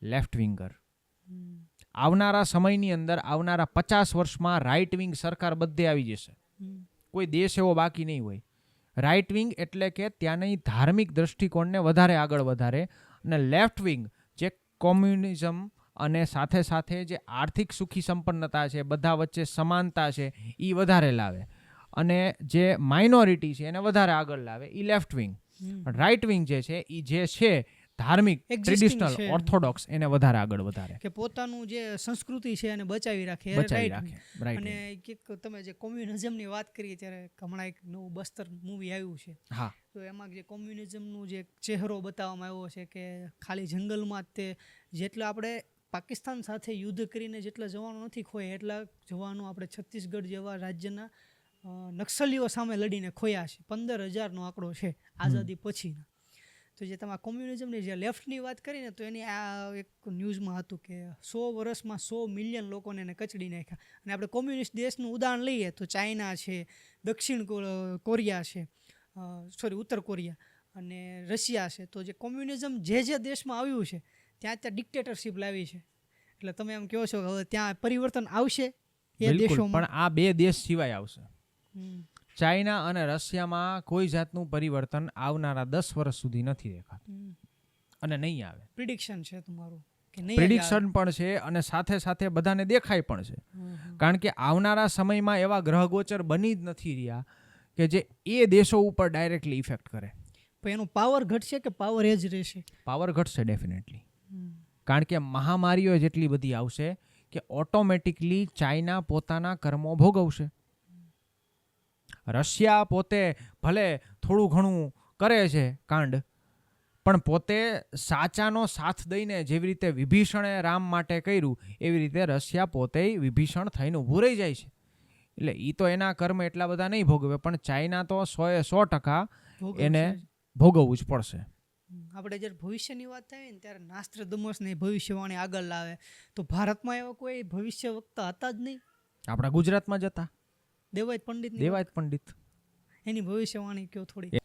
લેફ્ટ વિંગર. આવનારા સમયની અંદર આવનારા 50 વર્ષમાં રાઈટ વિંગ સરકાર બધે આવી જશે. કોઈ દેશ એવો બાકી નહીં હોય. રાઈટ વિંગ એટલે કે ત્યાંની ધાર્મિક દ્રષ્ટિકોણને વધારે આગળ વધારે. અને લેફ્ટ વિંગ જે કોમ્યુનિઝમ અને સાથે સાથે જે આર્થિક સુખી સંપન્નતા છે, બધા વચ્ચે સમાનતા છે, એ વધારે લાવે. અને જે માઇનોરિટી છે એને વધારે આગળ લાવે, એ લેફ્ટ વિંગ. રાઈટ વિંગ જે છે એ જે છે ધાર્મિક, ટ્રેડિશનલ, ઓર્થોડોક્સ એને વધારે આગળ વધારે. કે પોતાનું જે સંસ્કૃતિ છે એને બચાવી રાખે. અને તમે જે કોમ્યુનિઝમની વાત કરીએ ત્યારે હમણાં એક નવું બસ્તર મૂવી આવ્યું છે. હા. તો એમાં જે કોમ્યુનિઝમનું જે ચહેરો બતાવવામાં આવ્યો છે કે ખાલી જંગલમાં તે જેટલા આપણે પાકિસ્તાન સાથે યુદ્ધ કરીને જેટલા જવાનો નથી ખોયા એટલા જવાનો આપણે છત્તીસગઢ જેવા રાજ્યના નક્સલીઓ સામે લડીને ખોયા છે. 15,000નો આંકડો છે આઝાદી પછીના. તો જે તમે કોમ્યુનિઝમની જે લેફ્ટની વાત કરીને તો એની આ એક ન્યૂઝમાં હતું કે 100 વર્ષમાં 100 મિલિયન લોકોને એને કચડી નાખ્યા. અને આપણે કોમ્યુનિસ્ટ દેશનું ઉદાહરણ લઈએ તો ચાઇના છે, દક્ષિણ કોરિયા છે, ઉત્તર કોરિયા અને રશિયા છે. તો જે કોમ્યુનિઝમ જે દેશમાં આવ્યું છે ત્યાં ડિક્ટેટરશીપ લાવી છે. એટલે તમે એમ કહો છો કે હવે ત્યાં પરિવર્તન આવશે એ દેશોમાં. પણ આ બે દેશ સિવાય આવશે. ચાઇના અને રશિયામાં કોઈ જાતનું પરિવર્તન આવનારા 10 વર્ષ સુધી નથી દેખાતું અને નહીં આવે. પ્રિડિક્શન છે તમારું? પ્રિડિક્શન પણ છે અને સાથે સાથે બધાને દેખાય પણ છે. કારણ કે આવનારા સમયમાં એવા ગ્રહગોચર બની જ નથી રહ્યા કે જે એ દેશો ઉપર ડાયરેક્ટલી ઇફેક્ટ કરે. પણ એનો પાવર ઘટશે કે પાવર એ જ રહેશે? પાવર ઘટશે ડેફિનેટલી. કારણ કે મહામારીઓ જેટલી બધી આવશે કે ઓટોમેટિકલી ચાઇના પોતાના કર્મો ભોગવશે. રશિયા પોતે ભલે થોડું ઘણું કરે છે કાંડ, પણ પોતે સાચાનો સાથ દઈને જેવી રીતે વિભીષણે રામ માટે કર્યું એવી રીતે રશિયા પોતે વિભીષણ થઈને ઊભું રહી જાય છે. એટલે એ તો એના કર્મ એટલા બધા નહીં ભોગવે, પણ ચાઇના તો 100% એને ભોગવવું જ પડશે. આપણે જ્યારે ભવિષ્યની વાત થાય ને ત્યારે નાસ્ટ્રેડમસની ભવિષ્યવાણી આગળ લાવે તો ભારતમાં એવા કોઈ ભવિષ્ય વક્તા હતા જ નહીં. આપણા ગુજરાતમાં જ હતા દેવાયત પંડિત. એની ભવિષ્યવાણી કયો થોડી.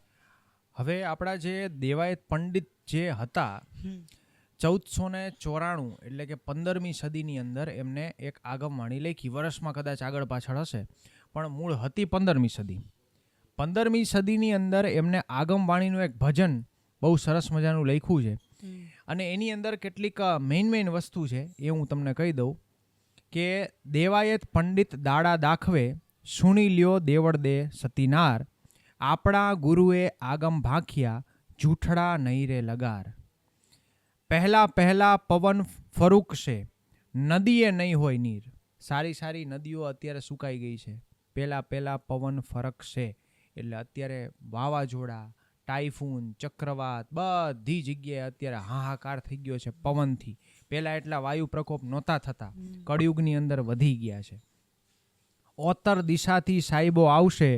હવે આપણા જે દેવાયત પંડિત જે હતા 1494 એટલે કે 15મી સદીની અંદર એમને એક આગમવાણી લખી. વર્ષમાં કદાચ આગળ પાછળ હશે પણ મૂળ હતી 15મી સદી. 15મી સદીની અંદર એમને આગમવાણીનું એક ભજન બહુ સરસ મજાનું લખ્યું છે. અને એની અંદર કેટલીક મેઇન વસ્તુ છે એ હું તમને કહી દઉં કે દેવાયત પંડિત દાડા દાખવે સુણી લ્યો દેવળ દે સતીનાર, આપણા ગુરુએ આગમ ભાખ્યા જૂઠડા નહીં રે લગાર. પહેલા પવન ફરૂક છે, નદીએ નહીં હોય નીર. સારી નદીઓ અત્યારે સુકાઈ ગઈ છે. પહેલા પવન ફરક છે એટલે અત્યારે વાવાઝોડા, ટાઈફૂન, ચક્રવાત બધી જગ્યાએ અત્યારે હાહાકાર થઈ ગયો છે પવનથી. પહેલાં એટલા વાયુ પ્રકોપ નહોતા થતા, કળિયુગની અંદર વધી ગયા છે. ઓતર દિશાથી સાહેબો આવશે,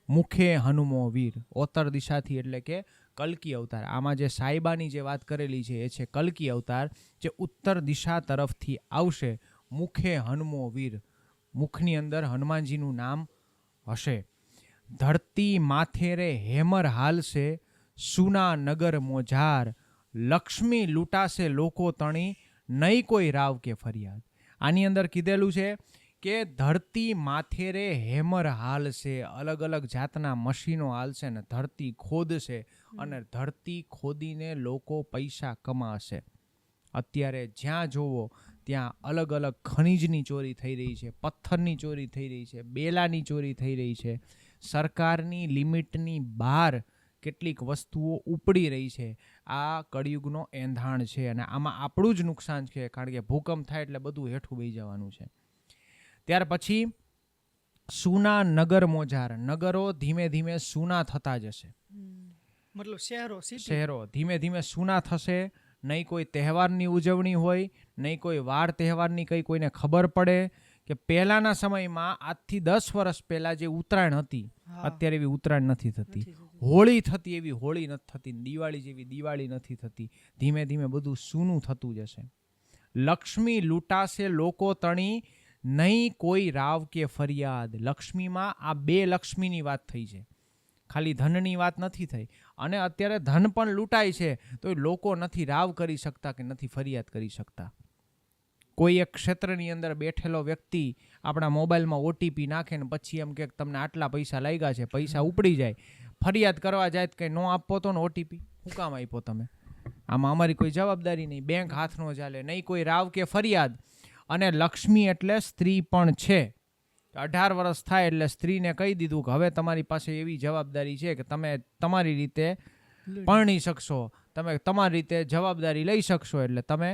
મુખે હનુમો વીર. ઓતર દિશાથી એટલે કે કલ્કી અવતાર. આમાં જે સાઈબાની જે વાત કરેલી છે એ છે કલ્કી અવતાર, જે ઉત્તર દિશા તરફથી આવશે. મુખે હનુમો વીર, મુખની અંદર હનુમાનજીનું નામ હશે. ધરતી માથે રે હેમર હાલશે, સુના નગર મોજાર, લક્ષ્મી લૂંટાશે લોકો તણી, નહીં કોઈ રાવ કે ફરિયાદ. આની અંદર કીધેલું છે કે ધરતી માથે રે હેમર હાલશે, અલગ અલગ જાતના મશીનો હાલશે ને ધરતી ખોદશે, અને ધરતી ખોદીને લોકો પૈસા કમાશે. અત્યારે જ્યાં જોવો ત્યાં અલગ અલગ ખનીજની ચોરી થઈ રહી છે, પથ્થરની ચોરી થઈ રહી છે, બેલાની ચોરી થઈ રહી છે. સરકારની લિમિટની બહાર કેટલીક વસ્તુઓ ઉપડી રહી છે. આ કળિયુગનો એંધાણ છે, અને આમાં આપણું જ નુકસાન છે, કારણ કે ભૂકંપ થાય એટલે બધું હેઠું વહી જવાનું છે. ત્યાર પછી સુના નગર મોજાર, નગરો ધીમે ધીમે સુના થતા જશે. મતલબ શહેરો ધીમે ધીમે સુના થશે. નહીં કોઈ તહેવારની ઉજવણી હોય, નહીં કોઈ વાર તહેવારની કંઈ કોઈને ખબર પડે. કે પહેલાના સમયમાં આજથી 10 વર્ષ પહેલા જે ઉત્તરાયણ હતી, અત્યારે એવી ઉત્તરાયણ નથી થતી. હોળી થતી એવી હોળી નથી થતી, દિવાળી જેવી દિવાળી નથી થતી. ધીમે ધીમે બધું સૂનું થતું જશે. લક્ષ્મી લૂંટાશે લોકો તણી, નહીં કોઈ રાવ કે ફરિયાદ. લક્ષ્મીમાં આ 2 લક્ષ્મીની વાત થઈ છે, ખાલી ધનની વાત નથી થઈ. અને અત્યારે ધન પણ લૂંટાય છે તો લોકો નથી રાવ કરી શકતા કે નથી ફરિયાદ કરી શકતા. કોઈ એક ક્ષેત્રની અંદર બેઠેલો વ્યક્તિ આપણા મોબાઈલમાં OTP નાખે ને પછી એમ કે તમને આટલા પૈસા લાગ્યા છે, પૈસા ઉપડી જાય, ફરિયાદ કરવા જાય તો કંઈ નો આપો તો ને OTP શું કામ આપ્યો તમે? આમાં અમારી કોઈ જવાબદારી નહીં, બેંક હાથ નો ચાલે, નહીં કોઈ રાવ કે ફરિયાદ. અને લક્ષ્મી એટલે સ્ત્રી પણ છે. 18 વર્ષ થાય એટલે સ્ત્રીને કહી દીધું કે હવે તમારી પાસે એવી જવાબદારી છે કે તમે તમારી રીતે પરણી શકશો, તમે તમારી રીતે જવાબદારી લઈ શકશો, એટલે તમે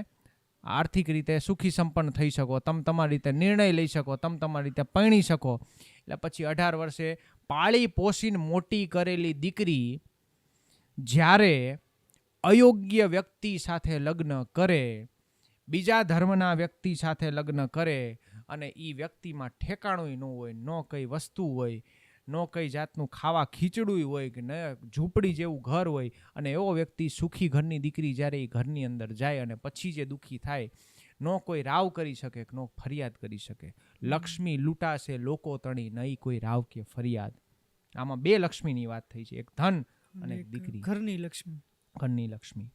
આર્થિક રીતે સુખી સંપન્ન થઈ શકો, તમે તમારી રીતે નિર્ણય લઈ શકો, તમે તમારી રીતે પરણી શકો. એટલે પછી 18 વર્ષે પાળી પોષીને મોટી કરેલી દીકરી જ્યારે અયોગ્ય વ્યક્તિ સાથે લગ્ન કરે, બીજા ધર્મના વ્યક્તિ સાથે લગ્ન કરે, અને એ વ્યક્તિમાં ઠેકાણું ન હોય, ન કઈ વસ્તુ હોય, ન કઈ જાતનું ખાવા ખીચડું હોય, કે ન ઝૂંપડી જેવું ઘર હોય, અને એવો વ્યક્તિ સુખી ઘરની દીકરી જ્યારે એ ઘરની અંદર જાય અને પછી જે દુઃખી થાય, ન કોઈ રાવ કરી શકે, ન ફરિયાદ કરી શકે. લક્ષ્મી લૂંટાશે લોકો તણી, નહીં કોઈ રાવ કે ફરિયાદ. આમાં 2 લક્ષ્મીની વાત થઈ છે, એક ધન અને એક દીકરી. ઘરની લક્ષ્મી.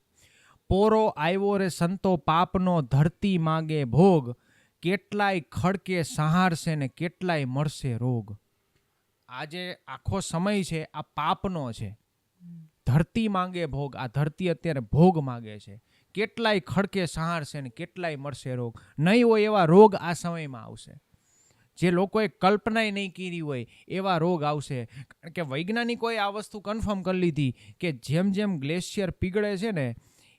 પોરો આવ્યો રે સંતો પાપનો, ધરતી માગે ભોગ, કેટલાય ખડકે સહારશે ને કેટલાય મળશે રોગ. આજે આખો સમય છે આ પાપનો છે. ધરતી માંગે ભોગ, આ ધરતી અત્યારે ભોગ માગે છે. કેટલાય ખડકે સહારશે ને કેટલાય મળશે રોગ. નહીં હોય એવા રોગ આ સમયમાં આવશે, જે લોકોએ કલ્પનાય નહીં કરી હોય એવા રોગ આવશે. કારણ કે વૈજ્ઞાનિકોએ આ વસ્તુ કન્ફર્મ કરી લીધી કે જેમ જેમ ગ્લેશિયર પીગળે છે ને,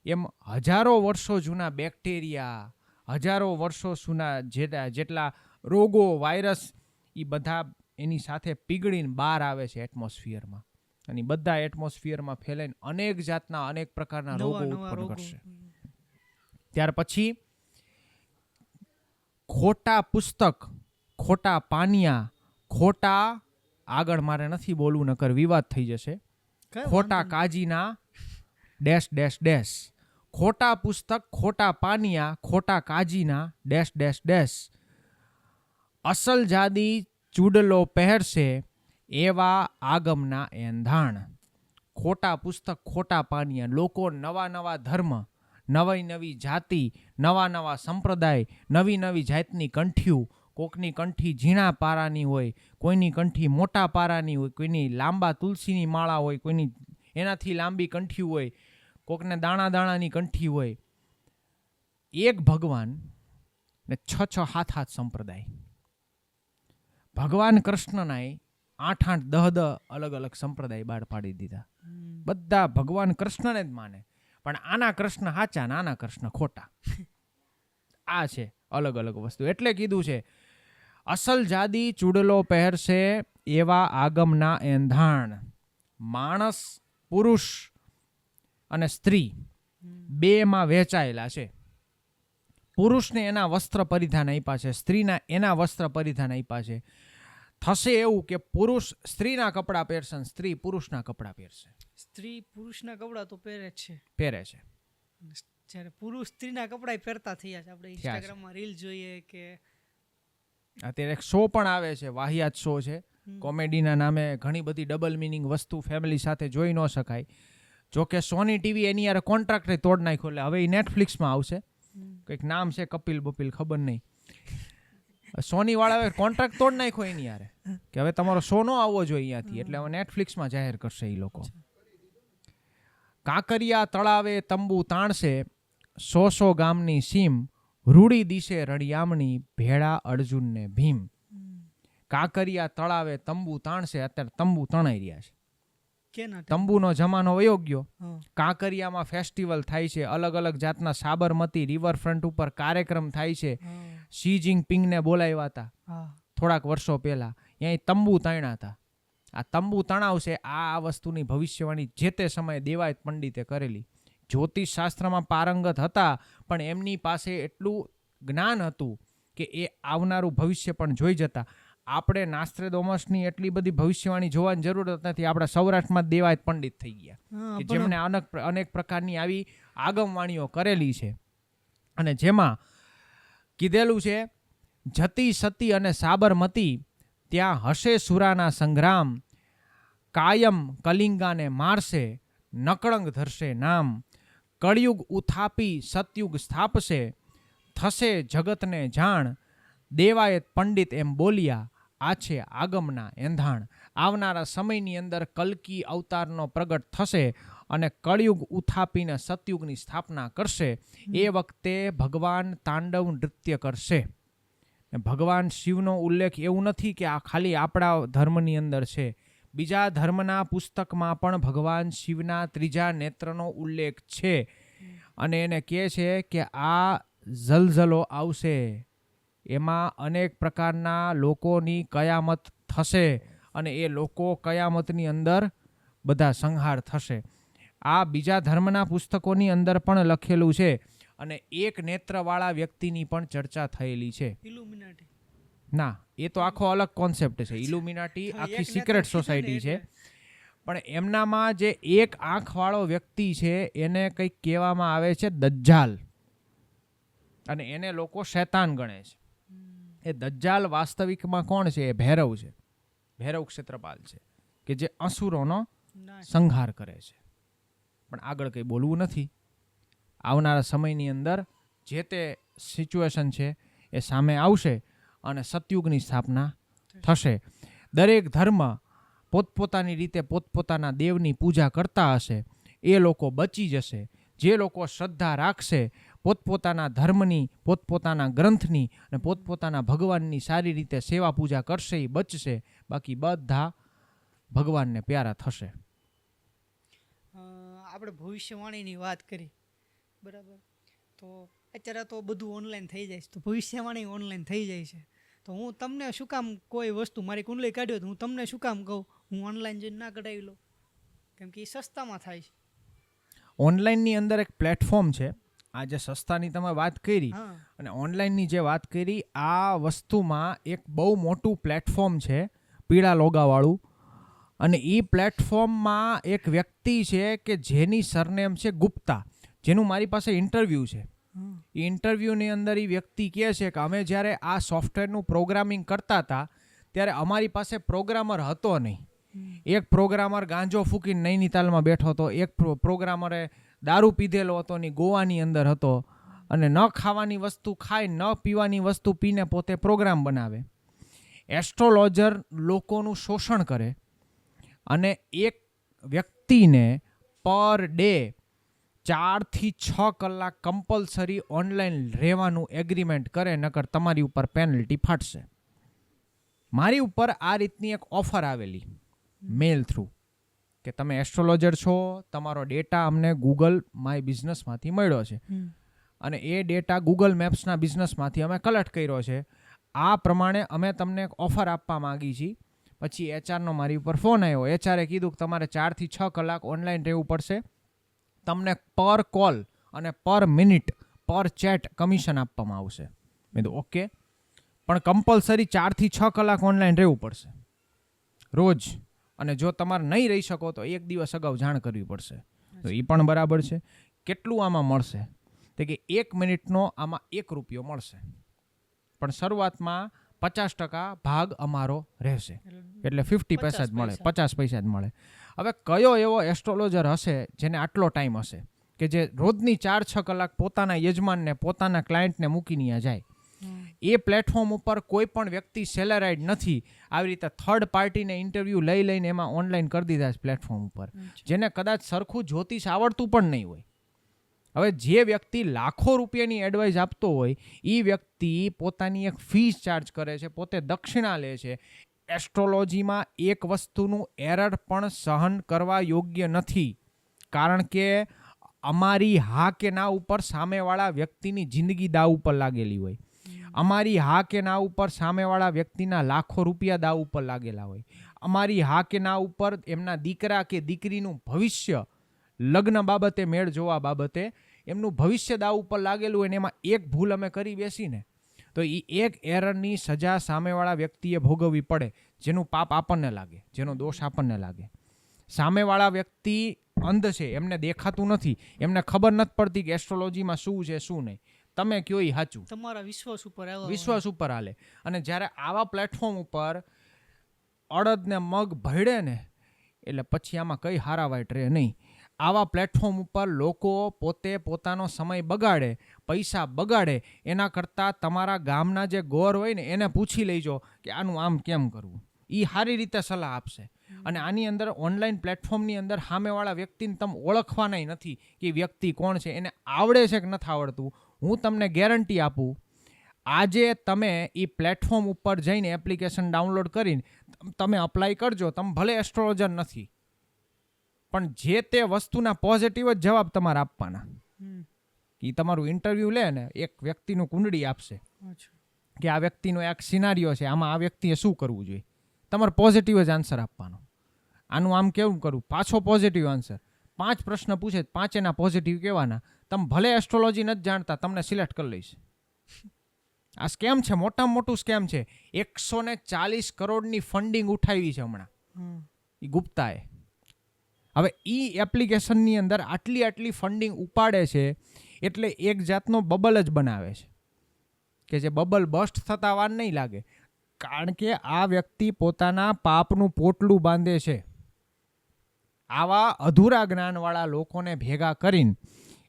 એમ હજારો વર્ષો જૂના બેક્ટેરિયા, હજારો વર્ષો જૂના જેટલા રોગો, વાયરસ, એ બધા એની સાથે પીગળીને બહાર આવે છે એટમોસ્ફિયરમાં, અને બધા એટમોસ્ફિયરમાં ફેલાઈને અનેક જાતના અનેક પ્રકારના રોગો ઉત્પન્ન કરશે. ત્યાર પછી ખોટા પુસ્તક, ખોટા પાનિયા, ખોટા, આગળ મારે નથી બોલવું નકર વિવાદ થઈ જશે, ખોટા કાજીના ડેશ ડેશ ડેશ. ખોટા પુસ્તક, ખોટા પાનિયા, ખોટા કાજીના ડેશ ડેશ ડેશ. અસલ જાદી ચૂડલો પહેરશે, એવા આગમના એંધાણ. ખોટા પુસ્તક, ખોટા પાનિયા, લોકો નવા નવા ધર્મ, નવી નવી જાતિ, નવા નવા સંપ્રદાય, નવી નવી જાતની કંઠીઓ. કોકની કંઠી ઝીણા પારાની હોય, કોઈની કંઠી મોટા પારાની હોય, કોઈની લાંબા તુલસીની માળા હોય, કોઈની એનાથી લાંબી કંઠી હોય, કોકને દાણા દાણાની કંઠી હોય. એક ભગવાન ને 6 7 સંપ્રદાય. ભગવાન કૃષ્ણનાય 8 10 અલગ અલગ સંપ્રદાય બહાર પાડી દીધા. બધા ભગવાન કૃષ્ણને જ માને, પણ આના કૃષ્ણ સાચા ને આના કૃષ્ણ ખોટા. આ છે અલગ અલગ વસ્તુ. એટલે કીધું છે અસલ જાદી ચૂડલો પહેરશે, એવા આગમના એંધાણ. માણસ, પુરુષ અને સ્ત્રી 2માં વહેંચાયેલા છે. પુરુષને એના વસ્ત્ર પરિધાન આપ્યા છે, સ્ત્રીના એના વસ્ત્ર પરિધાન આપ્યા છે. થશે એવું કે પુરુષ સ્ત્રીના કપડાં પહેરશે અને સ્ત્રી પુરુષના કપડાં પહેરશે. સ્ત્રી પુરુષના કપડાં તો પહેરે જ છે, પહેરે છે. જ્યારે પુરુષ સ્ત્રીના કપડાં પહેરતા થયા છે. આપણે છે. ઇન્સ્ટાગ્રામમાં રીલ જોઈએ કે અત્યારે એક શો પણ આવે છે, વાહિયાત શો છે, કોમેડીના નામે. ઘણી બધી ડબલ મિનિંગ વસ્તુ ફેમિલી સાથે જોઈ ન શકાય. જો કે સોની ટીવી એની યાર કોન્ટ્રાક્ટ તોડ નાખ્યો, એટલે હવે એ નેટફ્લિક્સમાં આવશે. કંઈક નામ છે કપિલ બપિલ, ખબર નહીં. સોની વાળા કોન્ટ્રાક્ટ તોડ નાખ્યો એની યારે કે હવે તમારો શો ન આવવો જોઈએ અહીંયાથી, એટલે હવે નેટફ્લિક્સમાં જાહેર કરશે એ લોકો. કાંકરિયા તળાવે તંબુ તાણશે, 100 ગામની સીમ, રૂડી દિશે રણિયામણી, ભેળા અર્જુન ને ભીમ. કાંકરિયા તળાવે તંબુ તાણશે. અત્યારે તંબુ તણાઈ રહ્યા છે. તંબુનો જમાનો વયો ગયો. કાંકરિયામાં ફેસ્ટિવલ થાય છે, અલગ અલગ જાતના સાબરમતી રિવરફ્રન્ટ ઉપર કાર્યક્રમ થાય છે. શી જિનપિંગને બોલાવ્યા હતા થોડાક વર્ષો પહેલા, ત્યાં તંબુ તાણ્યા હતા. આ તંબુ તણાવશે. આ વસ્તુની ભવિષ્યવાણી જે તે સમયે દેવાયત પંડિતે કરેલી. જ્યોતિષ શાસ્ત્રમાં પારંગત હતા, પણ એમની પાસે એટલું જ્ઞાન હતું કે એ આવનારું ભવિષ્ય પણ જોઈ જતા. આપણે નાસ્ત્રેદોમસની એટલી બધી ભવિષ્યવાણી જોવાની જરૂરત નથી. આપણા સૌરાષ્ટ્રમાં દેવાયત પંડિત થઈ ગયા કે જેમણે અનેક પ્રકારની આવી આગમવાણીઓ કરેલી છે. અને જેમાં કીધેલું છે, જતી સતી અને સાબરમતી, ત્યાં હશે સુરાના સંગ્રામ, કાયમ કલિંગાને મારશે, નકળંગ ધરશે નામ, કળિયુગ ઉથાપી સતયુગ સ્થાપશે, થશે જગતને જાણ, દેવાયત પંડિત એમ બોલ્યા, આ છે આગમના એંધાણ. આવનારા સમયની અંદર કલ્કી અવતારનો પ્રગટ થશે અને કળિયુગ ઉથાપીને સતયુગની સ્થાપના કરશે. એ વખતે ભગવાન તાંડવ નૃત્ય કરશે. ભગવાન શિવનો ઉલ્લેખ એવું નથી કે આ ખાલી આપણા ધર્મની અંદર છે. બીજા ધર્મના પુસ્તકમાં પણ ભગવાન શિવના ત્રીજા નેત્રનો ઉલ્લેખ છે. અને એને કહે છે કે આ ઝલઝલો આવશે, એમાં અનેક પ્રકારના લોકોની કયામત થશે અને એ લોકો કયામતની અંદર બધા સંહાર થશે. આ બીજા ધર્મના પુસ્તકોની અંદર પણ લખેલું છે. અને એક નેત્રવાળા વ્યક્તિની પણ ચર્ચા થયેલી છે. ઇલ્યુમિનાટી ના, એ તો આખો અલગ કોન્સેપ્ટ છે. ઇલ્યુમિનાટી આખી સિક્રેટ સોસાયટી છે. પણ એમનામાં જે એક આંખવાળો વ્યક્તિ છે એને કંઈક કહેવામાં આવે છે દજ્જાલ, અને એને લોકો શૈતાન ગણે છે. એ દજ્જાલ વાસ્તવિકમાં કોણ છે? એ ભૈરવ છે, ભૈરવ ક્ષેત્રપાલ છે, કે જે અસુરોનો સંહાર કરે છે. પણ આગળ કંઈ બોલવું નથી. આવનારા સમયની અંદર જે તે સિચ્યુએશન છે એ સામે આવશે અને સતયુગની સ્થાપના થશે. દરેક ધર્મ પોતપોતાની રીતે પોતપોતાના દેવની પૂજા કરતા હશે. એ લોકો બચી જશે. જે લોકો શ્રદ્ધા રાખશે, પોતપોતાના ધર્મની, પોતપોતાના ગ્રંથની અને પોતપોતાના ભગવાનની સારી રીતે સેવા પૂજા કરશે, એ બચશે. બાકી બધા ભગવાનને પ્યારા થશે. આપણે ભવિષ્યવાણીની વાત કરી, બરાબર. તો અત્યારે તો બધું ઓનલાઈન થઈ જાય છે, તો ભવિષ્યવાણી ઓનલાઈન થઈ જાય છે. તો હું તમને શું કામ કોઈ વસ્તુ મારી કુંડલી કાઢ્યો તો હું તમને શું કામ કહું હું ઓનલાઈન જઈને ના કઢાવી લઉં? કેમ કે એ સસ્તામાં થાય છે. ઓનલાઈનની અંદર એક પ્લેટફોર્મ છે. આ જે સસ્તાની તમે વાત કરી અને ઓનલાઈનની જે વાત કરી, આ વસ્તુમાં એક બહુ મોટું પ્લેટફોર્મ છે, પીળા લોગાવાળું. અને એ પ્લેટફોર્મમાં એક વ્યક્તિ છે કે જેની સરનેમ છે ગુપ્તા, જેનું મારી પાસે ઇન્ટરવ્યૂ છે. એ ઇન્ટરવ્યૂની અંદર એ વ્યક્તિ કહે છે કે અમે જ્યારે આ સોફ્ટવેરનું પ્રોગ્રામિંગ કરતા હતા ત્યારે અમારી પાસે પ્રોગ્રામર હતો નહીં. એક પ્રોગ્રામર ગાંજો ફૂકીને નૈનીતાલમાં બેઠો હતો, એક પ્રોગ્રામરે દારૂ પીધેલો હતો ને ગોવાની અંદર હતો, અને ન ખાવાની વસ્તુ ખાય, ન પીવાની વસ્તુ પીને પોતે પ્રોગ્રામ બનાવે. એસ્ટ્રોલોજર લોકોનું શોષણ કરે અને એક વ્યક્તિને પર ડે 4 થી 6 કલાક કમ્પલસરી ઓનલાઈન રહેવાનું એગ્રીમેન્ટ કરે, નકર તમારી ઉપર પેનલ્ટી ફાટશે. મારી ઉપર આ રીતની એક ઓફર આવેલી મેલ થ્રુ કે તમે એસ્ટ્રોલોજર છો, તમારો ડેટા અમને ગૂગલ માય બિઝનેસમાંથી મળ્યો છે અને એ ડેટા ગૂગલ મેપ્સના બિઝનેસમાંથી અમે કલેક્ટ કર્યો છે. આ પ્રમાણે અમે તમને એક ઓફર આપવા માંગી છીએ. પછી એચઆરનો મારી ઉપર ફોન આવ્યો. એચઆરે કીધું કે તમારે 4 થી 6 કલાક ઓનલાઈન રહેવું પડશે. તમને પર કોલ અને પર મિનિટ પર ચેટ કમિશન આપવામાં આવશે. મેં કીધું ઓકે. પણ કમ્પલસરી 4 થી 6 કલાક ઓનલાઈન રહેવું પડશે રોજ. અને જો તમારે નહીં રહી શકો તો 1 દિવસ અગાઉ જાણ કરવી પડશે. તો એ પણ બરાબર છે. કેટલું આમાં મળશે? તો કે 1 મિનિટનો આમાં 1 રૂપિયો મળશે, પણ શરૂઆતમાં 50% ભાગ અમારો રહેશે, એટલે 50 પૈસા જ મળે, 50 પૈસા જ મળે. હવે કયો એવો એસ્ટ્રોલોજર હશે જેને આટલો ટાઈમ હશે કે જે રોજની 4-6 કલાક પોતાના યજમાનને, પોતાના ક્લાયન્ટને મૂકીને જાય? એ પ્લેટફોર્મ ઉપર કોઈ પણ વ્યક્તિ સેલેરાઇડ નથી. આવી રીતે થર્ડ પાર્ટીને ઇન્ટરવ્યૂ લઈને એમાં ઓનલાઈન કરી દીધા છે પ્લેટફોર્મ ઉપર, જેને કદાચ સરખું જ્યોતિષ આવડતું પણ નહીં હોય. હવે જે વ્યક્તિ લાખો રૂપિયાની એડવાઇસ આપતો હોય એ વ્યક્તિ પોતાની એક ફીસ ચાર્જ કરે છે, પોતે દક્ષિણા લે છે. એસ્ટ્રોલોજીમાં એક વસ્તુનું એરર પણ સહન કરવા યોગ્ય નથી, કારણ કે અમારી હા કે ના ઉપર સામેવાળા વ્યક્તિની જિંદગી દાવ ઉપર લાગેલી હોય. અમારી હા કે ના ઉપર સામેવાળા વ્યક્તિના લાખો રૂપિયા દાવ ઉપર લાગેલા હોય. અમારી હા કે ના ઉપર એમના દીકરા કે દીકરીનું ભવિષ્ય, લગ્ન બાબતે, મેળ જોવા બાબતે એમનું ભવિષ્ય દાવ ઉપર લાગેલું હોય ને એમાં એક ભૂલ અમે કરી બેસીને તો એ એક એરરની સજા સામેવાળા વ્યક્તિએ ભોગવવી પડે, જેનું પાપ આપણને લાગે, જેનો દોષ આપણને લાગે. સામેવાળા વ્યક્તિ અંધ છે, એમને દેખાતું નથી, એમને ખબર નથી પડતી કે એસ્ટ્રોલોજીમાં શું છે શું નહીં. તમે કયો એ સાચું, તમારા વિશ્વાસ ઉપર હાલે. અને જ્યારે આવા પ્લેટફોર્મ ઉપર અડદ ને મગ ભળે ને એટલે પછી આમાં કઈ હારાવાઈટ રહે નહીં. આવા પ્લેટફોર્મ ઉપર લોકો પોતે પોતાનો સમય બગાડે, પૈસા બગાડે, એના કરતાં તમારા ગામના જે ગોર હોય ને એને પૂછી લેજો કે આનું આમ કેમ કરવું. એ સારી રીતે સલાહ આપશે. અને આની અંદર ઓનલાઈન પ્લેટફોર્મની અંદર સામેવાળા વ્યક્તિને તમે ઓળખવાના નથી કે વ્યક્તિ કોણ છે, એને આવડે છે કે નથી આવડતું. હું તમને ગેરંટી આપું, આજે તમે એ પ્લેટફોર્મ ઉપર જઈને એપ્લિકેશન ડાઉનલોડ કરીને તમે અપ્લાય કરજો. તમે ભલે એસ્ટ્રોલોજર નથી, પણ જે તે વસ્તુના પોઝિટિવ જ જવાબ તમારે આપવાના. એ તમારું ઇન્ટરવ્યૂ લે ને એક વ્યક્તિનું કુંડળી આપશે કે આ વ્યક્તિનો એક સિનારીઓ છે, આમાં આ વ્યક્તિએ શું કરવું જોઈએ. તમારે પોઝિટિવ જ આન્સર આપવાનો. આનું આમ કેવું કરવું, પાછો પોઝિટિવ આન્સર. 5 પ્રશ્ન પૂછે, 5 એના પોઝિટિવ કહેવાના. તમે ભલે એસ્ટ્રોલોજી નથી જાણતા, તમને સિલેક્ટ કરી લઈશ. આ સ્કેમ છે, મોટામાં મોટું સ્કેમ છે. 140 કરોડની ફંડિંગ ઉઠાવી છે હમણાં એ ગુપ્તાએ. હવે એ એપ્લિકેશનની અંદર આટલી ફંડિંગ ઉપાડે છે એટલે એક જાતનો બબલ જ બનાવે છે કે જે બબલ બસ્ટ થતા વાર નહીં લાગે, કારણ કે આ વ્યક્તિ પોતાના પાપનું પોટલું બાંધે છે. આવા અધૂરા જ્ઞાનવાળા લોકોને ભેગા કરીને,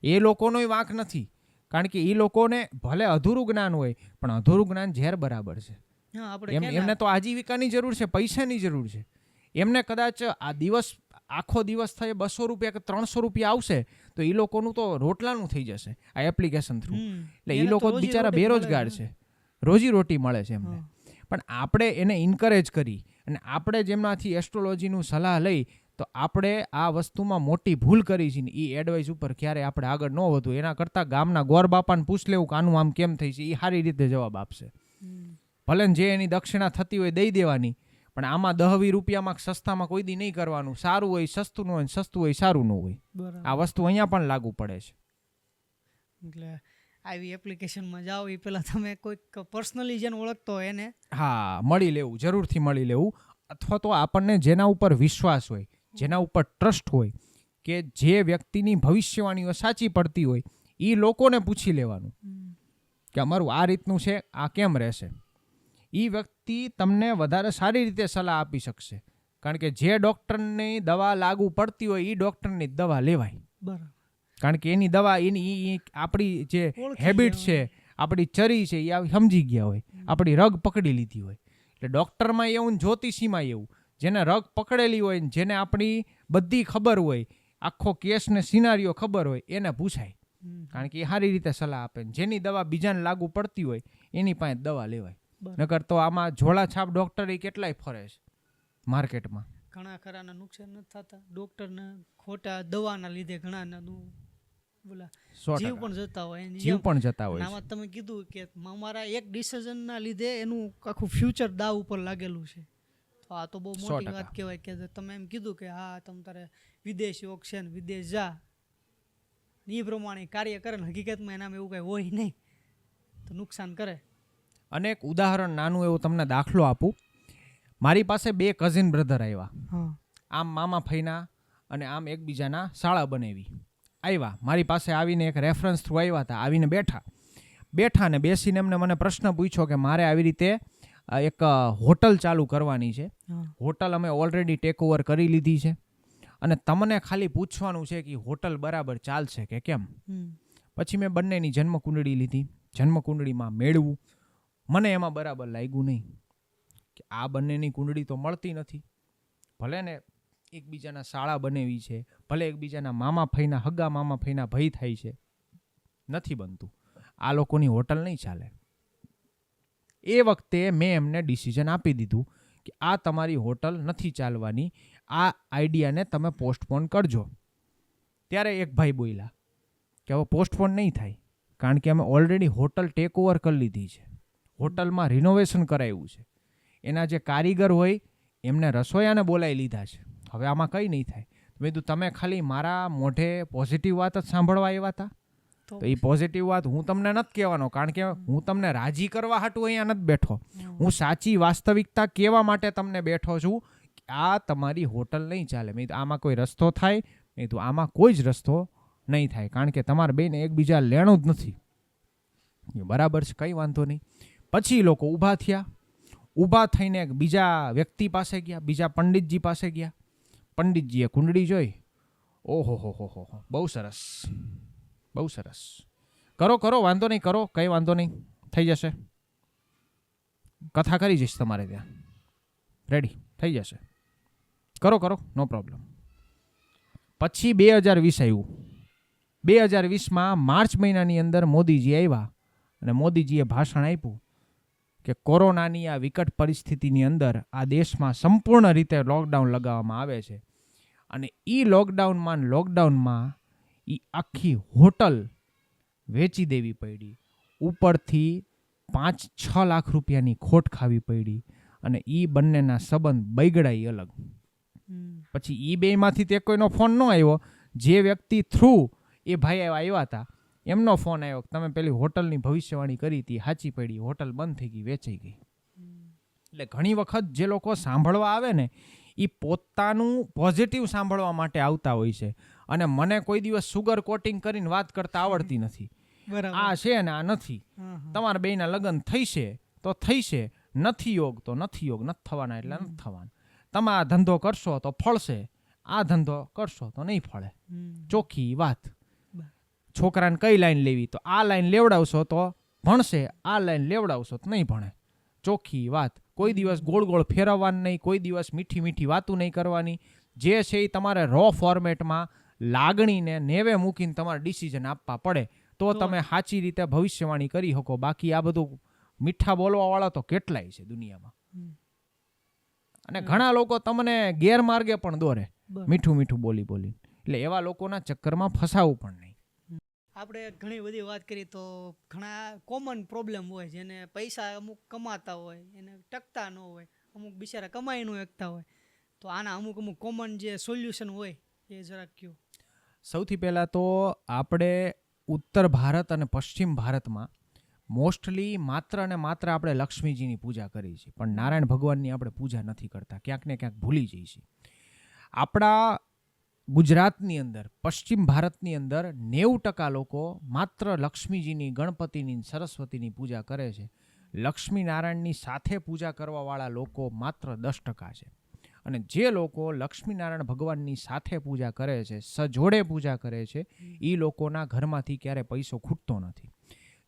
એ લોકોનોય વાંક નથી, કારણ કે એ લોકોને ભલે અધૂરું જ્ઞાન હોય પણ અધૂરું જ્ઞાન ઝેર બરાબર છે. એમને તો આજીવિકાની જરૂર છે, પૈસાની જરૂર છે. એમને કદાચ આ દિવસ આખો દિવસ થાય 200 રૂપિયા કે 300 રૂપિયા આવશે તો એ લોકોનું તો રોટલાનું થઈ જશે આ એપ્લિકેશન થ્રુ. એટલે એ લોકો બિચારા બેરોજગાર છે, રોજીરોટી મળે છે એમને. પણ આપણે એને ઇન્કરેજ કરી અને આપણે જેમનાથી એસ્ટ્રોલોજીનું સલાહ લઈ તો આપણે આ વસ્તુમાં મોટી ભૂલ કરી છે ને એ એડવાઇસ ઉપર ક્યારે આપણે આગળ ન વધવું. એના કરતાં ગામના ગોર બાપાને પૂછ લેવું કે આનું આમ કેમ થઈ છે, એ સારી રીતે જવાબ આપશે. ભલે જે એની દક્ષિણા થતી હોય દઈ દેવાની, પણ આમાં 10-20 રૂપિયામાં સસ્તામાં કોઈ દી નહીં કરવાનું. સારું હોય સસ્તું ન હોય, સસ્તું હોય સારું ન હોય. આ વસ્તુ અહીંયા પણ લાગુ પડે છે. એટલે આવી એપ્લિકેશનમાં જાઓ એ પહેલાં તમે કોઈક પર્સનલી જેને ઓળખતો હોય એને મળી લેવું, જરૂરથી મળી લેવું. અથવા તો આપણને જેના ઉપર વિશ્વાસ હોય, જેના ઉપર ટ્રસ્ટ હોય, કે જે વ્યક્તિની ભવિષ્યવાણીઓ સાચી પડતી હોય, એ લોકોને પૂછી લેવાનું કે અમારું આ રીતનું છે, આ કેમ રહેશે. એ વ્યક્તિ તમને વધારે સારી રીતે સલાહ આપી શકશે, કારણ કે જે ડૉક્ટરની દવા લાગુ પડતી હોય એ ડૉક્ટરની દવા લેવાય. બરાબર. કારણ કે એની દવા એની આપણી જે હેબિટ છે, આપણી ચરી છે, એ સમજી ગયા હોય, આપણી રગ પકડી લીધી હોય. એટલે ડૉક્ટરમાં એવું ને જ્યોતિષીમાં એવું, જેને રગ પકડેલી હોય ને જેને આપણી બધી ખબર હોય, આખો કેસ ને સિનારીઓ ખબર હોય, એને પૂછાય, કારણ કે એ સારી રીતે સલાહ આપે. જેની દવા બીજાને લાગુ પડતી હોય એની પાસે દવા લેવાય. નકર તો આમાં ઝોળાછાપ ડૉક્ટર એ કેટલાય ફરે છે માર્કેટમાં. ઘણા ખરાના નુકસાન નથી થતા ડૉક્ટરને, ખોટા દવાના લીધે ઘણા જીવ પણ જતા હોય. આમાં તમે કીધું કે અમારા એક ડિસિઝનના લીધે એનું આખું ફ્યુચર દાવ ઉપર લાગેલું છે. તો આ તો બહુ મોટી વાત કહેવાય કે તમે એમ કીધું કે હા તમે તારે વિદેશ યોગ છે ને વિદેશ જા, એ પ્રમાણે કાર્ય કરે ને હકીકતમાં એનામાં એવું કાંઈ હોય નહીં તો નુકસાન કરે. અને એક ઉદાહરણ નાનું એવું તમને દાખલો આપું. મારી પાસે 2 કઝિન બ્રધર આવ્યા, હા આમ મામા ફઈના અને આમ એકબીજાના શાળા બનેવી આવ્યા. મારી પાસે આવીને એક રેફરન્સ થ્રુ આવ્યા હતા. આવીને બેઠા ને બેસીને એમને મને પ્રશ્ન પૂછ્યો કે મારે આવી રીતે એક હોટલ ચાલુ કરવાની છે. હોટલ અમે ઓલરેડી ટેક ઓવર કરી લીધી છે અને તમને ખાલી પૂછવાનું છે કે હોટલ બરાબર ચાલશે કે કેમ. પછી મેં બંનેની જન્મકુંડળી લીધી. જન્મકુંડળીમાં મેળવું, મને એમાં બરાબર લાગ્યું નહીં કે આ બંનેની કુંડળી તો મળતી નથી. ભલે ને એકબીજાના શાળા બનેવી છે, ભલે એકબીજાના મામા ફઈના હગા મામા ફઈના ભઈ થાય છે, નથી બનતું. આ લોકોની હોટલ નહીં ચાલે. એ વખતે મેં એમને ડિસિઝન આપી દીધું કે આ તમારી હોટલ નથી ચાલવાની, આ આઈડિયાને તમે પોસ્ટપોન કરજો. ત્યારે એક ભાઈ બોલ્યા કે હવે પોસ્ટપોન નહીં થાય, કારણ કે અમે ઓલરેડી હોટલ ટેક ઓવર કરી લીધી છે, હોટલમાં રિનોવેશન કરાવ્યું છે, એના જે કારીગર હોય એમને રસોઈયાને બોલાવી લીધા છે, હવે આમાં કંઈ નહીં થાય. મેં કીધું તમે ખાલી મારા મોઢે પોઝિટિવ વાત જ સાંભળવા આવ્યા હતા, તો એ પોઝિટિવ વાત હું તમને નથી કહેવાનો, કારણ કે હું તમને રાજી કરવા હાટું અહીંયા નથી બેઠો. હું સાચી વાસ્તવિકતા કહેવા માટે તમને બેઠો છું કે આ તમારી હોટલ નહીં ચાલે. મેં કીધું આમાં કોઈ રસ્તો થાય? મેં કીધું આમાં કોઈ જ રસ્તો નહીં થાય, કારણ કે તમારે બેને એકબીજા લેણું જ નથી. બરાબર છે, કંઈ વાંધો નહીં. પછી લોકો ઊભા થયા. ઊભા થઈને બીજા વ્યક્તિ પાસે ગયા, બીજા પંડિતજી પાસે ગયા. પંડિતજીએ કુંડળી જોઈ, ઓહો હો, બહુ સરસ, બહુ સરસ, કરો વાંધો નહીં, કરો, કંઈ વાંધો નહીં, થઈ જશે, કથા કરી જઈશ તમારે ત્યાં, રેડી થઈ જશે, કરો, નો પ્રોબ્લેમ. પછી 2020 આવ્યું. 2020માં માર્ચ મહિનાની અંદર મોદીજી આવ્યા અને મોદીજીએ ભાષણ આપ્યું કે કોરોનાની આ વિકટ પરિસ્થિતિની અંદર આ દેશમાં સંપૂર્ણ રીતે લોકડાઉન લગાવવામાં આવે છે અને એ લોકડાઉનમાં એ આખી હોટલ વેચી દેવી પડી, ઉપરથી 5-6 લાખ રૂપિયાની ખોટ ખાવી પડી અને એ બંનેના સંબંધ બગડાઈ અલગ. પછી એ બેમાંથી તે કોઈનો ફોન ન આવ્યો. જે વ્યક્તિ થ્રુ એ ભાઈ આવ્યા હતા એમનો ફોન આવ્યો કે તમે પેલી હોટલની ભવિષ્યવાણી કરી હતી, સાચી પડી, હોટલ બંધ થઈ ગઈ, વેચાઈ ગઈ. એટલે ઘણી વખત જે લોકો સાંભળવા આવે ને એ પોતાનું પોઝિટિવ સાંભળવા માટે આવતા હોય છે અને મને કોઈ દિવસ સુગર કોટિંગ કરીને વાત કરતા આવડતી નથી. આ છે ને આ નથી, તમારા બેયના લગ્ન થઈશે તો થઈશે, નથી યોગ તો નથી યોગ, નથી થવાના એટલે નથી થવાના. તમે આ ધંધો કરશો તો ફળશે, આ ધંધો કરશો તો નહીં ફળે. ચોખ્ખી વાત. છોકરાને કઈ લાઈન લેવી, તો આ લાઈન લેવડાવશો તો ભણશે, આ લાઈન લેવડાવશો તો નહીં ભણે. ચોખ્ખી વાત. કોઈ દિવસ ગોળ ફેરવવાનું નહીં, કોઈ દિવસ મીઠી વાતું નહીં કરવાની. જે છે એ તમારે રો ફોર્મેટમાં લાગણીને નેવે મૂકીને તમારે ડિસિઝન આપવા પડે તો તમે સાચી રીતે ભવિષ્યવાણી કરી શકો. બાકી આ બધું મીઠા બોલવાવાળા તો કેટલાય છે દુનિયામાં, અને ઘણા લોકો તમને ગેરમાર્ગે પણ દોરે મીઠું બોલી. એટલે એવા લોકોના ચક્કરમાં ફસાવું પણ નહીં. આપણે ઘણી બધી વાત કરી તો ઘણા કોમન પ્રોબ્લેમ હોય, જેને પૈસા અમુક કમાતા હોય એને ટકતા ન હોય, અમુક બિચારા કમાઈ ન શકતા હોય, તો આના અમુક કોમન જે સોલ્યુશન હોય એ જરાક કહો. સૌથી પહેલાં તો આપણે ઉત્તર ભારત અને પશ્ચિમ ભારતમાં મોસ્ટલી માત્ર અને માત્ર આપણે લક્ષ્મીજીની પૂજા કરીએ છીએ, પણ નારાયણ ભગવાનની આપણે પૂજા નથી કરતા, ક્યાંક ને ક્યાંક ભૂલી જઈએ છીએ. આપણા ગુજરાતની અંદર, પશ્ચિમ ભારતની અંદર 90% લોકો માત્ર લક્ષ્મીજીની, ગણપતિની, સરસ્વતીની પૂજા કરે છે. લક્ષ્મીનારાયણની સાથે પૂજા કરવાવાળા લોકો માત્ર 10% છે. અને જે લોકો લક્ષ્મીનારાયણ ભગવાનની સાથે પૂજા કરે છે, સજોડે પૂજા કરે છે, એ લોકોના ઘરમાંથી ક્યારે પૈસો ખૂટતો નથી.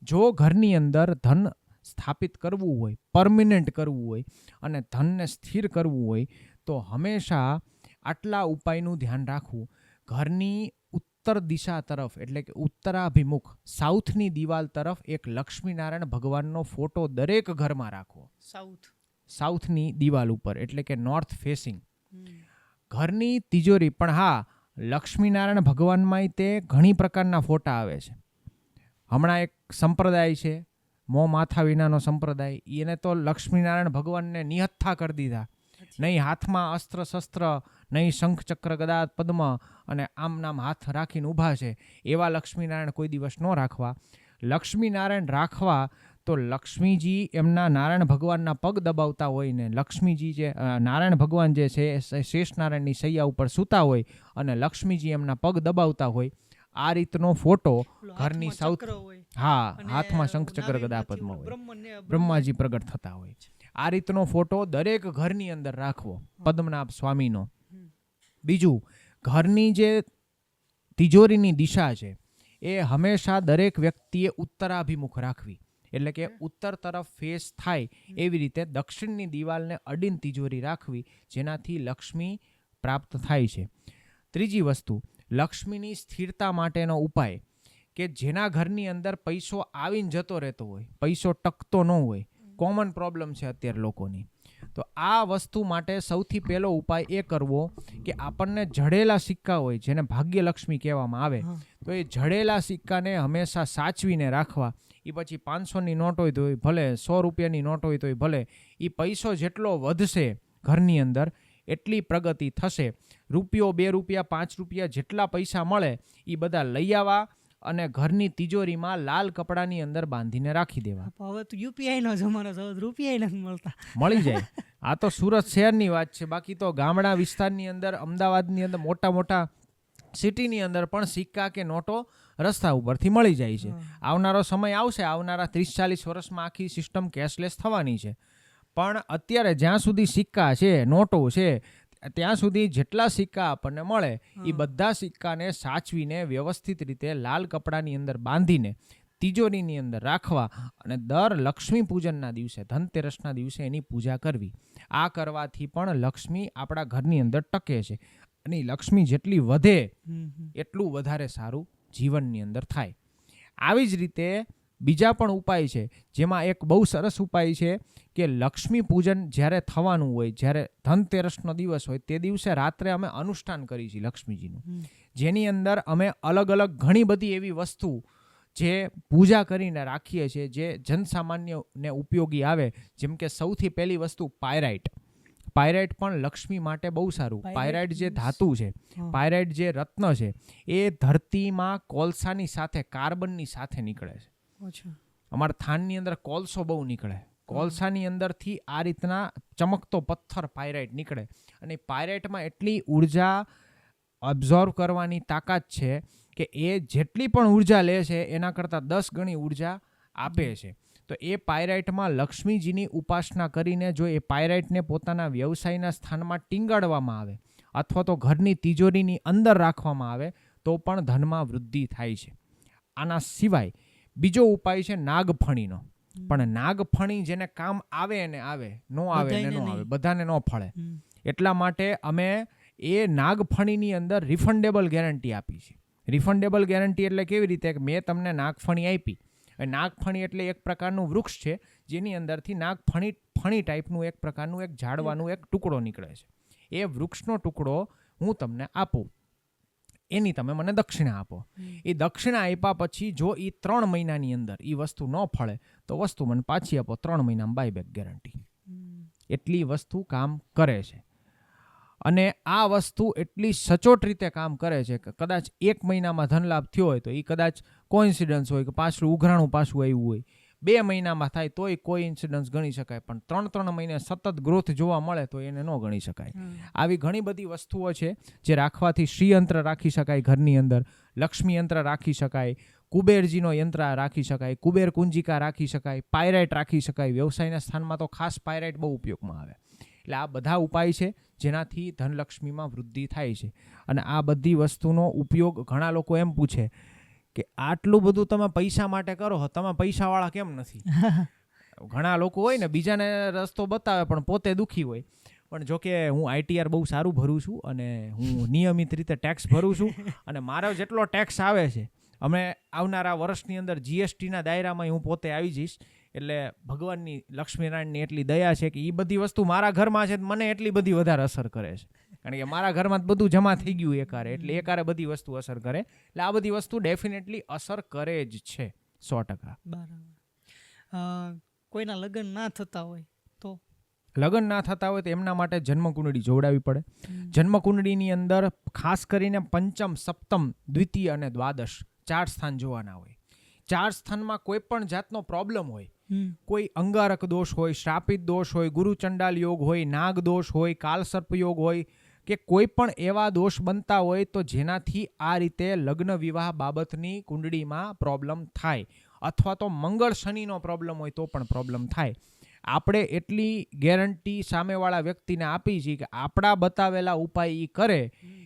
જો ઘરની અંદર ધન સ્થાપિત કરવું હોય, પરમિનન્ટ કરવું હોય અને ધનને સ્થિર કરવું હોય તો હંમેશા આટલા ઉપાયનું ધ્યાન રાખવું. ઘરની ઉત્તર દિશા તરફ, એટલે કે ઉત્તરાભિમુખ સાઉથની દિવાલ તરફ એક લક્ષ્મીનારાયણ ભગવાનનો ફોટો દરેક ઘરમાં રાખવો. સાઉથની દિવાલ ઉપર, એટલે કે નોર્થ ફેસિંગ. ઘરની તિજોરી પણ, હા, લક્ષ્મીનારાયણ ભગવાનમાં તે ઘણી પ્રકારના ફોટા આવે છે. હમણાં એક સંપ્રદાય છે, મોં માથા વિનાનો સંપ્રદાય, એને તો લક્ષ્મીનારાયણ ભગવાનને નિહત્થા કરી દીધા. નહીં હાથમાં અસ્ત્ર શસ્ત્ર, નહીં શંખ ચક્ર ગદા પદ્મ, અને આમ નામ હાથ રાખીને ઊભા છે. એવા લક્ષ્મીનારાયણ કોઈ દિવસ ન રાખવા. લક્ષ્મીનારાયણ રાખવા તો લક્ષ્મીજી એમના નારાયણ ભગવાનના પગ દબાવતા હોય ને લક્ષ્મીજી જે નારાયણ ભગવાન જે છે શેષ નારાયણની સૈયા ઉપર સૂતા હોય અને લક્ષ્મીજી એમના પગ દબાવતા હોય, આ રીતનો ફોટો ઘરની હાથમાં શંખ ચક્ર ગદા પદ્મ હોય, બ્રહ્માજી પ્રગટ થતા હોય. આ રીતનો ફોટો દરેક ઘરની અંદર રાખવો પદ્મનાભ સ્વામીનો. બીજું, ઘરની જે તિજોરીની દિશા છે એ હંમેશા દરેક વ્યક્તિએ ઉત્તરાભિમુખ રાખવી, એટલે કે ઉત્તર તરફ ફેસ થાય એવી રીતે દક્ષિણની દિવાલને અડીને તિજોરી રાખવી, જેનાથી લક્ષ્મી પ્રાપ્ત થાય છે. ત્રીજી વસ્તુ, લક્ષ્મીની સ્થિરતા માટેનો ઉપાય કે જેના ઘરની અંદર પૈસો આવીને જતો રહેતો હોય, પૈસો ટકતો ન હોય, કોમન પ્રોબ્લેમ છે અત્યારે લોકોની, તો આ વસ્તુ માટે સૌથી પહેલો ઉપાય એ કરવો કે આપણને જડેલા સિક્કા હોય જેને ભાગ્યલક્ષ્મી કહેવામાં આવે, તો એ જડેલા સિક્કાને હંમેશા સાચવીને રાખવા. એ પછી 500ની નોટ હોય તો ભલે, 100 રૂપિયાની નોટ હોય તો ભલે, એ પૈસો જેટલો વધશે ઘરની અંદર એટલી પ્રગતિ થશે. રૂપિયો, 2 રૂપિયા, 5 રૂપિયા જેટલા પૈસા મળે એ બધા લઈ આવવા અને ઘરની તિજોરીમાં લાલ કપડાની અંદર બાંધીને રાખી દેવા. હવે તો યુપીઆઈ નો જમાનો છે, રૂપિયા નથી મળતા. મળી જાય. આ તો સુરત શહેરની વાત છે, બાકી તો ગામડા વિસ્તારની અંદર, અમદાવાદની અંદર, મોટા મોટા સિટીની અંદર પણ સિક્કા કે નોટો રસ્તા ઉપરથી મળી જાય છે. આવનારો સમય આવશે, આવનારા 30-40 વર્ષમાં આખી સિસ્ટમ કેશલેસ થવાની છે. પણ અત્યારે જ્યાં સુધી સિક્કા છે, નોટો છે, ત્યાં સુધી જેટલા સિક્કા આપણને મળે એ બધા સિક્કાને સાચવીને વ્યવસ્થિત રીતે લાલ કપડાની અંદર બાંધીને તિજોરીની અંદર રાખવા અને દર લક્ષ્મી પૂજનના દિવસે, ધનતેરસના દિવસે એની પૂજા કરવી. આ કરવાથી પણ લક્ષ્મી આપણા ઘરની અંદર ટકે છે અને લક્ષ્મી જેટલી વધે એટલું વધારે સારું જીવનની અંદર થાય. આવી જ રીતે બીજા પણ ઉપાય છે, જેમાં એક બહુ સરસ ઉપાય છે કે લક્ષ્મી પૂજન જ્યારે થવાનું હોય, જ્યારે ધનતેરસનો દિવસ હોય તે દિવસે રાત્રે અમે અનુષ્ઠાન કરીએ છીએ લક્ષ્મીજીનું, જેની અંદર અમે અલગ અલગ ઘણી બધી એવી વસ્તુ જે પૂજા કરીને રાખીએ છીએ જે જનસામાન્યને ઉપયોગી આવે. જેમ કે સૌથી પહેલી વસ્તુ પાયરાઇટ. પાયરાઇટ પણ લક્ષ્મી માટે બહુ સારું. પાયરાઇટ જે ધાતુ છે, પાયરાઇટ જે રત્ન છે, એ ધરતીમાં કોલસાની સાથે, કાર્બનની સાથે નીકળે છે. અમારા થાનની અંદર કોલસો બહુ નીકળે. કોલસાની અંદરથી આ રીતના ચમકતો પથ્થર પાયરાઇટ નીકળે અને પાયરાઇટમાં એટલી ઉર્જા અબ્ઝોર્વ કરવાની તાકાત છે કે એ જેટલી પણ ઉર્જા લે છે એના કરતાં 10 ગણી ઉર્જા આપે છે. તો એ પાયરાઇટમાં લક્ષ્મીજીની ઉપાસના કરીને જો એ પાયરાઇટને પોતાના વ્યવસાયના સ્થાનમાં ટીંગાડવામાં આવે અથવા તો ઘરની તિજોરીની અંદર રાખવામાં આવે તો પણ ધનમાં વૃદ્ધિ થાય છે. આના સિવાય બીજો ઉપાય છે નાગફણીનો. પણ નાગફણી જેને કામ આવે એને આવે, નો આવે એને નો આવે, બધાને ન ફળે. એટલા માટે અમે એ નાગફણીની અંદર રિફંડેબલ ગેરંટી આપી છે. રિફંડેબલ ગેરંટી એટલે કેવી રીતે કે મેં તમને નાગફણી આપી. નાગફણી એટલે એક પ્રકારનું વૃક્ષ છે જેની અંદરથી નાગફણી ટાઈપનું એક પ્રકારનું એક ઝાડવાનું એક ટુકડો નીકળે છે. એ વૃક્ષનો ટુકડો હું તમને આપું, એની તમે મને દક્ષિણા આપો. એ દક્ષિણા આપ્યા પછી જો એ 3 મહિનાની અંદર એ વસ્તુ ન ફળે તો વસ્તુ મને પાછી આપો. 3 મહિનામાં બાયબેક ગેરંટી. એટલી વસ્તુ કામ કરે છે અને આ વસ્તુ એટલી સચોટ રીતે કામ કરે છે કે કદાચ 1 મહિનામાં ધનલાભ થયો હોય તો એ કદાચ કોઇન્સિડન્સ હોય કે પાછું ઉઘરાણું પાછું આવ્યું હોય. 2 મહિનામાં થાય તોય કોઈ ઇન્સિડન્સ ગણી શકાય, પણ 3 મહિને સતત ગ્રોથ જોવા મળે તો એને ન ગણી શકાય. આવી ઘણી બધી વસ્તુઓ છે જે રાખવાથી શ્રી યંત્ર રાખી શકાય ઘરની અંદર, લક્ષ્મી યંત્ર રાખી શકાય, કુબેરજીનો યંત્ર રાખી શકાય, કુબેર કુંજિકા રાખી શકાય, પાયરાઇટ રાખી શકાય. વ્યવસાયના સ્થાનમાં તો ખાસ પાયરાઇટ બહુ ઉપયોગમાં આવે. એટલે આ બધા ઉપાય છે જેનાથી ધનલક્ષ્મીમાં વૃદ્ધિ થાય છે. અને આ બધી વસ્તુનો ઉપયોગ ઘણા લોકો એમ પૂછે કે આટલું બધું તમે પૈસા માટે કરો, તમે પૈસાવાળા કેમ નથી? ઘણા લોકો હોય ને બીજાને રસ્તો બતાવે પણ પોતે દુઃખી હોય. પણ જો કે હું ITR બહુ સારું ભરું છું અને હું નિયમિત રીતે ટેક્સ ભરું છું અને મારો જેટલો ટેક્સ આવે છે, અમે આવનારા વર્ષની અંદર GSTના દાયરામાં હું પોતે આવી જઈશ. એટલે ભગવાનની, લક્ષ્મીનારાયણની એટલી દયા છે કે એ બધી વસ્તુ મારા ઘરમાં છે મને એટલી બધી વધારે અસર કરે છે. કારણ કે મારા ઘરમાં બધું જમા થઈ ગયું એકારે, એટલે એકારે બધી વસ્તુ અસર કરે. એટલે આ બધી વસ્તુ ડેફિનેટલી અસર કરે જ છે 100%. બરાબર. કોઈના લગ્ન ના થતા હોય તો? લગ્ન ના થતા હોય તો એમના માટે જન્મકુંડળી જોડાવી પડે. જન્મકુંડળીની અંદર ખાસ કરીને પંચમ, સપ્તમ, દ્વિતીય અને દ્વાદશ 4 સ્થાન જોવાના હોય. 4 સ્થાનમાં કોઈ પણ જાતનો પ્રોબ્લેમ હોય કોઈ અંગારક દોષ હોય, શ્રાપિત દોષ હોય, ગુરુચંડાલ યોગ હોય, નાગ દોષ હોય, કાલસર્પ યોગ હોય કે કોઈ પણ એવા દોષ બનતા હોય તો જેનાથી આ રીતે લગ્ન વિવાહ બાબતની કુંડળીમાં પ્રોબ્લેમ થાય, અથવા તો મંગળ શનિનો પ્રોબ્લેમ હોય તો પણ પ્રોબ્લેમ થાય. આપણે એટલી ગેરંટી સામેવાળા વ્યક્તિને આપી છે કે આપણા બતાવેલા ઉપાય એ કરે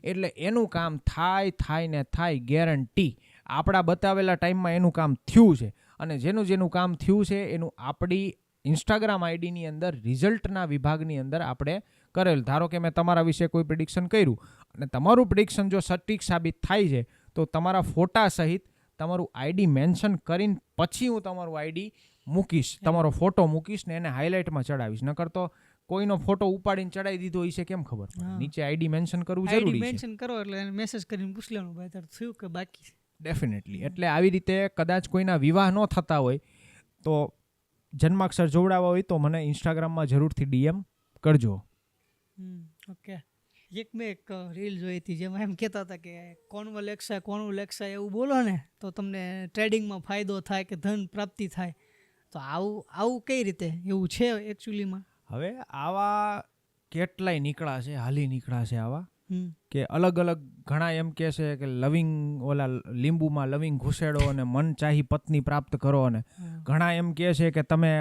એટલે એનું કામ થાય ને થાય, ગેરંટી. આપણા બતાવેલા ટાઈમમાં એનું કામ થયું છે, અને જેનું કામ થયું છે એનું આપણી ઇન્સ્ટાગ્રામ આઈડીની અંદર રિઝલ્ટના વિભાગની અંદર આપણે કરેલ. ધારો કે મેં તમારા વિશે કોઈ પ્રિડિક્શન કર્યું અને તમારું પ્રિડિક્શન જો સટીક સાબિત થાય છે તો તમારા ફોટા સહિત તમારું આઈડી મેન્શન કરીને પછી હું તમારું આઈડી મૂકીશ, તમારો ફોટો મૂકીશ ને એને હાઇલાઇટમાં ચડાવીશ. નકર તો કોઈનો ફોટો ઉપાડીને ચડાવી દીધો હશે કેમ ખબર પડે? નીચે આઈડી મેન્શન કરવું જરૂરી છે. મેન્શન કરો એટલે મેસેજ કરીને પૂછ લેવાનું ભાઈ તાર થયું કે બાકી. ડેફિનેટલી. એટલે આવી રીતે કદાચ કોઈના વિવાહ ન થતા હોય તો જન્માક્ષર જોવડાવવા હોય તો મને ઇન્સ્ટાગ્રામમાં જરૂરથી ડીએમ કરજો. ઓકે. મેં એક રીલ જોઈ હતી જેમાં એમ કહેતા હતા કે કોનું લેક્સા એવું બોલો ને તો તમને ટ્રેડિંગમાં ફાયદો થાય કે ધન પ્રાપ્તિ થાય. તો આવું કઈ રીતે એવું છે એકચ્યુઅલીમાં? હવે આવા કેટલાય નીકળ્યા છે, હાલી નીકળ્યા છે આવા, કે અલગ અલગ ઘણા એમ કહે છે કે લીંબુમાં લવિંગ ઘુસેડો અને મન ચાહી પત્ની પ્રાપ્ત કરો, ને ઘણા એમ કહે છે કે તમે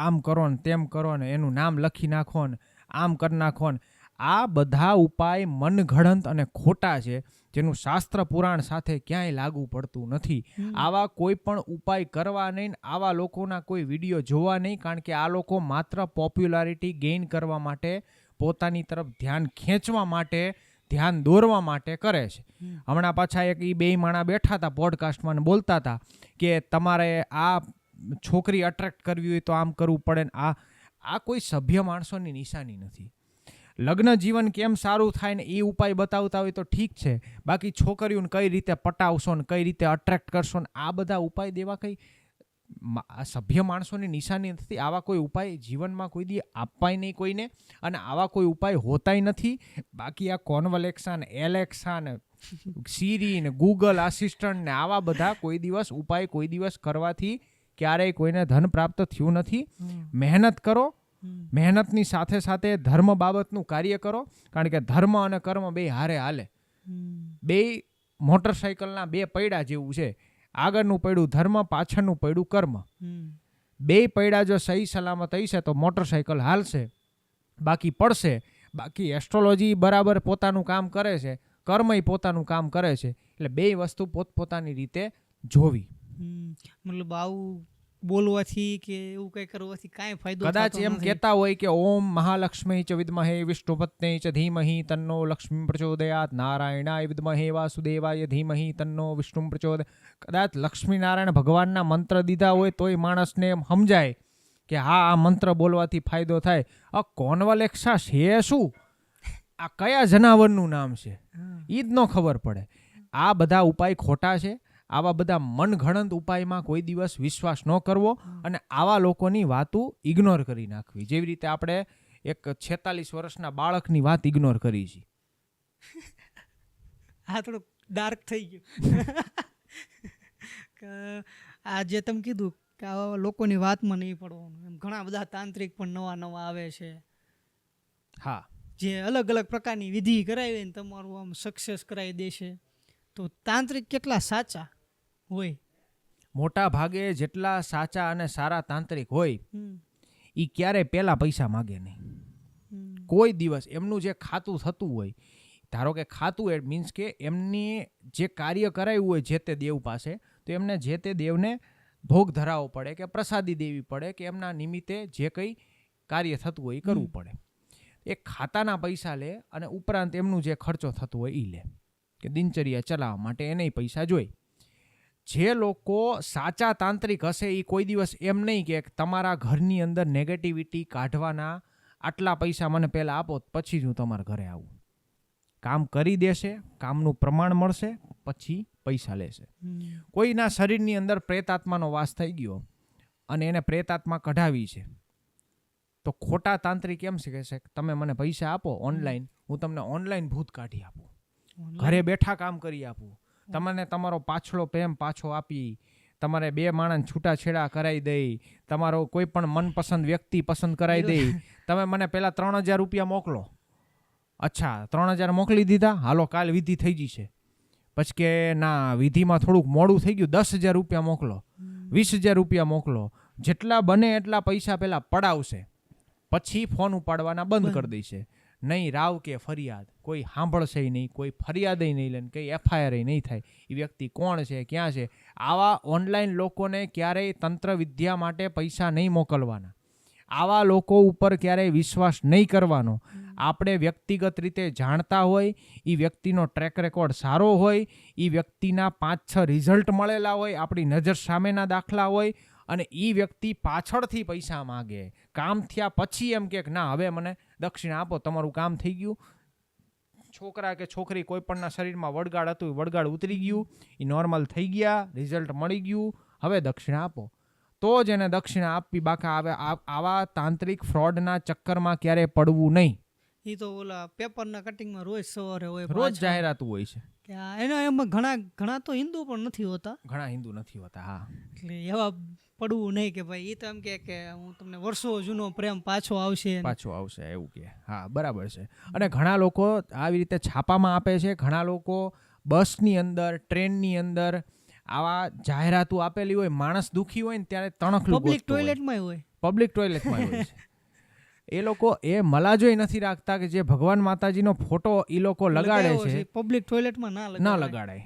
આમ કરો ને તેમ કરો ને એનું નામ લખી નાખો ને આમ કરી નાખો ને. આ બધા ઉપાય મનઘડંત અને ખોટા છે, જેનું શાસ્ત્ર પુરાણ સાથે ક્યાંય લાગુ પડતું નથી. આવા કોઈ પણ ઉપાય કરવા નહીં, આવા લોકોના કોઈ વિડીયો જોવા નહીં, કારણ કે આ લોકો માત્ર પોપ્યુલારિટી ગેઇન કરવા માટે, પોતાની તરફ ધ્યાન ખેંચવા માટે, ધ્યાન દોરવા માટે કરે છે. હમણાં પાછા એક બે માણા બેઠા હતા પોડકાસ્ટમાં બોલતા હતા કે તમારે આ છોકરી અટ્રેક્ટ કરવી હોય તો આમ કરવું પડે ને. આ કોઈ સભ્ય માણસોની નિશાની નથી. લગ્ન જીવન કેમ સારું થાય ને એ ઉપાય બતાવતા હોય તો ઠીક છે, બાકી છોકરીઓને કઈ રીતે પટાવશો ને કઈ રીતે અટ્રેક્ટ કરશો ને આ બધા ઉપાય દેવા કઈ સભ્ય માણસોની નિશાની નથી. આવા કોઈ ઉપાય જીવનમાં કોઈ દી આપવાય નહીં કોઈને, અને આવા કોઈ ઉપાય હોતાય નથી. બાકી આ કોન્વલેક્સા ને એલેક્સા ને સીરી ને ગૂગલ આસિસ્ટન્ટ ને આવા બધા ઉપાય કોઈ દિવસ કરવાથી ક્યારેય કોઈને ધન પ્રાપ્ત થયું નથી. મહેનત કરો, મહેનતની સાથે સાથે ધર્મ બાબતનું કાર્ય કરો, કારણ કે ધર્મ અને કર્મ બે હારે હાલે. બે મોટરસાઇકલના બે પૈડા જેવું છે. આગળનું પૈડું ધર્મ, પાછળનું પૈડું કર્મ. બે પૈડા જો સહી સલામત હશે તો મોટરસાઇકલ હાલશે, બાકી પડશે. બાકી એસ્ટ્રોલોજી બરાબર પોતાનું કામ કરે છે, કર્મય પોતાનું કામ કરે છે. એટલે બે વસ્તુ પોતપોતાની રીતે જોવી. મતલબ આવું બોલવાથી કે એવું કઈ કરવાથી કાંઈ ફાયદો કદાચ એમ કહેતા હોય કે ઓમ મહાલક્ષ્મી ચ વિદ્મહે વિષ્ણુપત્ની ચ ધીમહિ તન્નો લક્ષ્મી પ્રચોદયાત, નારાયણાય વિદ્મહે વાસુદેવાય ધીમહિ તન્નો વિષ્ણુ પ્રચોદયાત. કદાચ લક્ષ્મીનારાયણ ભગવાનના મંત્ર દીધા હોય તોય માણસને એમ સમજાય કે હા આ મંત્ર બોલવાથી ફાયદો થાય. આ કોન્વલેક્સા છે શું? આ કયા જનાવરનું નામ છે? એ જ ન ખબર પડે. આ બધા ઉપાય ખોટા છે. આવા બધા મનગણંત ઉપાયમાં કોઈ દિવસ વિશ્વાસ ન કરવો, અને આવા લોકોની વાતો ઇગ્નોર કરી નાખવી. જેવી રીતે આપણે એક 46 વર્ષના બાળકની વાત ઇગ્નોર કરી છે. આ થોડુંક ડાર્ક થઈ ગયું. આ જે તમે કીધું કે આવા લોકોની વાતમાં નહીં પડવાનું, એમ ઘણા બધા તાંત્રિક પણ નવા આવે છે. હા, જે અલગ અલગ પ્રકારની વિધિ કરાવી ને તમારું આમ સક્સેસ કરાવી દેશે. તો તાંત્રિક કેટલા સાચા હોય? મોટા ભાગે જેટલા સાચા અને સારા તાંત્રિક હોય એ ક્યારે પહેલા પૈસા માગે નહીં. કોઈ દિવસ એમનું જે ખાતું થતું હોય, ધારો કે ખાતું એ મીન્સ કે એમની જે કાર્ય કરાયું હોય જે તે દેવ પાસે, તો એમને જે તે દેવને ભોગ ધરાવવો પડે કે પ્રસાદી દેવી પડે કે એમના નિમિત્તે જે કંઈ કાર્ય થતું હોય એ કરવું પડે. એ ખાતાના પૈસા લે, અને ઉપરાંત એમનું જે ખર્ચો થતો હોય એ લે, કે દિનચર્યા ચલાવવા માટે એને પૈસા જોઈ. જે લોકો સાચા તાંત્રિક હશે એ કોઈ દિવસ એમ નહીં કે તમારા ઘરની અંદર નેગેટિવિટી કાઢવાના આટલા પૈસા મને પહેલાં આપો પછી જ હું તમારા ઘરે આવું. કામ કરી દેશે, કામનું પ્રમાણ મળશે, પછી પૈસા લેશે. કોઈના શરીરની અંદર પ્રેતાત્માનો વાસ થઈ ગયો અને એને પ્રેતાત્મા કઢાવી છે, તો ખોટા તાંત્રિક એમ છે કે તમે મને પૈસા આપો ઓનલાઈન, હું તમને ઓનલાઈન ભૂત કાઢી આપું, ઘરે બેઠા કામ કરી આપું, તમને તમારો પાછલો પ્રેમ પાછો આપી, તમારે 2 માણસ છૂટાછેડા કરાવી દઈ, તમારો કોઈ પણ મનપસંદ વ્યક્તિ પસંદ કરાવી દઈ, તમે મને પહેલાં 3,000 રૂપિયા મોકલો. અચ્છા 3,000 મોકલી દીધા, હાલો કાલ વિધિ થઈ જશે. પછી કે ના, વિધિમાં થોડુંક મોડું થઈ ગયું, 10,000 રૂપિયા મોકલો, 20,000 રૂપિયા મોકલો. જેટલા બને એટલા પૈસા પહેલાં પડાવશે, પછી ફોન ઉપાડવાના બંધ કરી દેશે. નહીં રાવ કે ફરિયાદ, કોઈ સાંભળશે નહીં, કોઈ ફરિયાદ નહીં લે, કંઈ FIR નહીં થાય. એ વ્યક્તિ કોણ છે, ક્યાં છે. આવા ઓનલાઈન લોકોને ક્યારેય તંત્ર વિદ્યા માટે પૈસા નહીં મોકલવાના. આવા લોકો ઉપર ક્યારેય વિશ્વાસ નહીં કરવાનો. આપણે વ્યક્તિગત રીતે જાણતા હોય, એ વ્યક્તિનો ટ્રેક રેકોર્ડ સારો હોય, એ વ્યક્તિના 5-6 રિઝલ્ટ મળેલા હોય, આપણી નજર સામેના દાખલા હોય, અને એ વ્યક્તિ પાછળથી પૈસા માગે. કામ થયા પછી એમ કે ના હવે મને દક્ષિણા આપો, તમારું કામ થઈ ગયું. છોકરા કે છોકરી કોઈ પણના શરીરમાં વળગાડ હતું, વળગાડ ઉતરી ગયું, એ નોર્મલ થઈ ગયા, રિઝલ્ટ મળી ગયું, હવે દક્ષિણા આપો. તો જ એને દક્ષિણા આપવી. બાકા આવા તાંત્રિક ફ્રોડના ચક્કરમાં ક્યારેય પડવું નહીં. એ તો ઓલા પેપરના કટિંગમાં રોજ સવારે હોય, રોજ જાહેરાત હોય છે કે એના એમાં ઘણા તો હિન્દુ પણ નથી હોતા. ઘણા હિન્દુ નથી હોતા. હા, એટલે એવા પડવું નહીં કે ભાઈ એ તો એમ કે હું તમને વર્ષો જૂનો પ્રેમ પાછો આવશે એવું કે. હા, બરાબર છે. અને ઘણા લોકો આવી રીતે છાપામાં આપે છે. ઘણા લોકો બસની અંદર, ટ્રેનની અંદર આવા જાહેરાતો આપેલી હોય, માણસ દુખી હોય ને ત્યારે તણખલું પબ્લિક ટોયલેટમાં હોય. પબ્લિક ટોયલેટમાં હોય છે. એ લોકો એ મલાજોય નથી રાખતા કે જે ભગવાન માતાજીનો ફોટો એ લોકો લગાડે છે, પબ્લિક ટોયલેટમાં ના લગાડાય.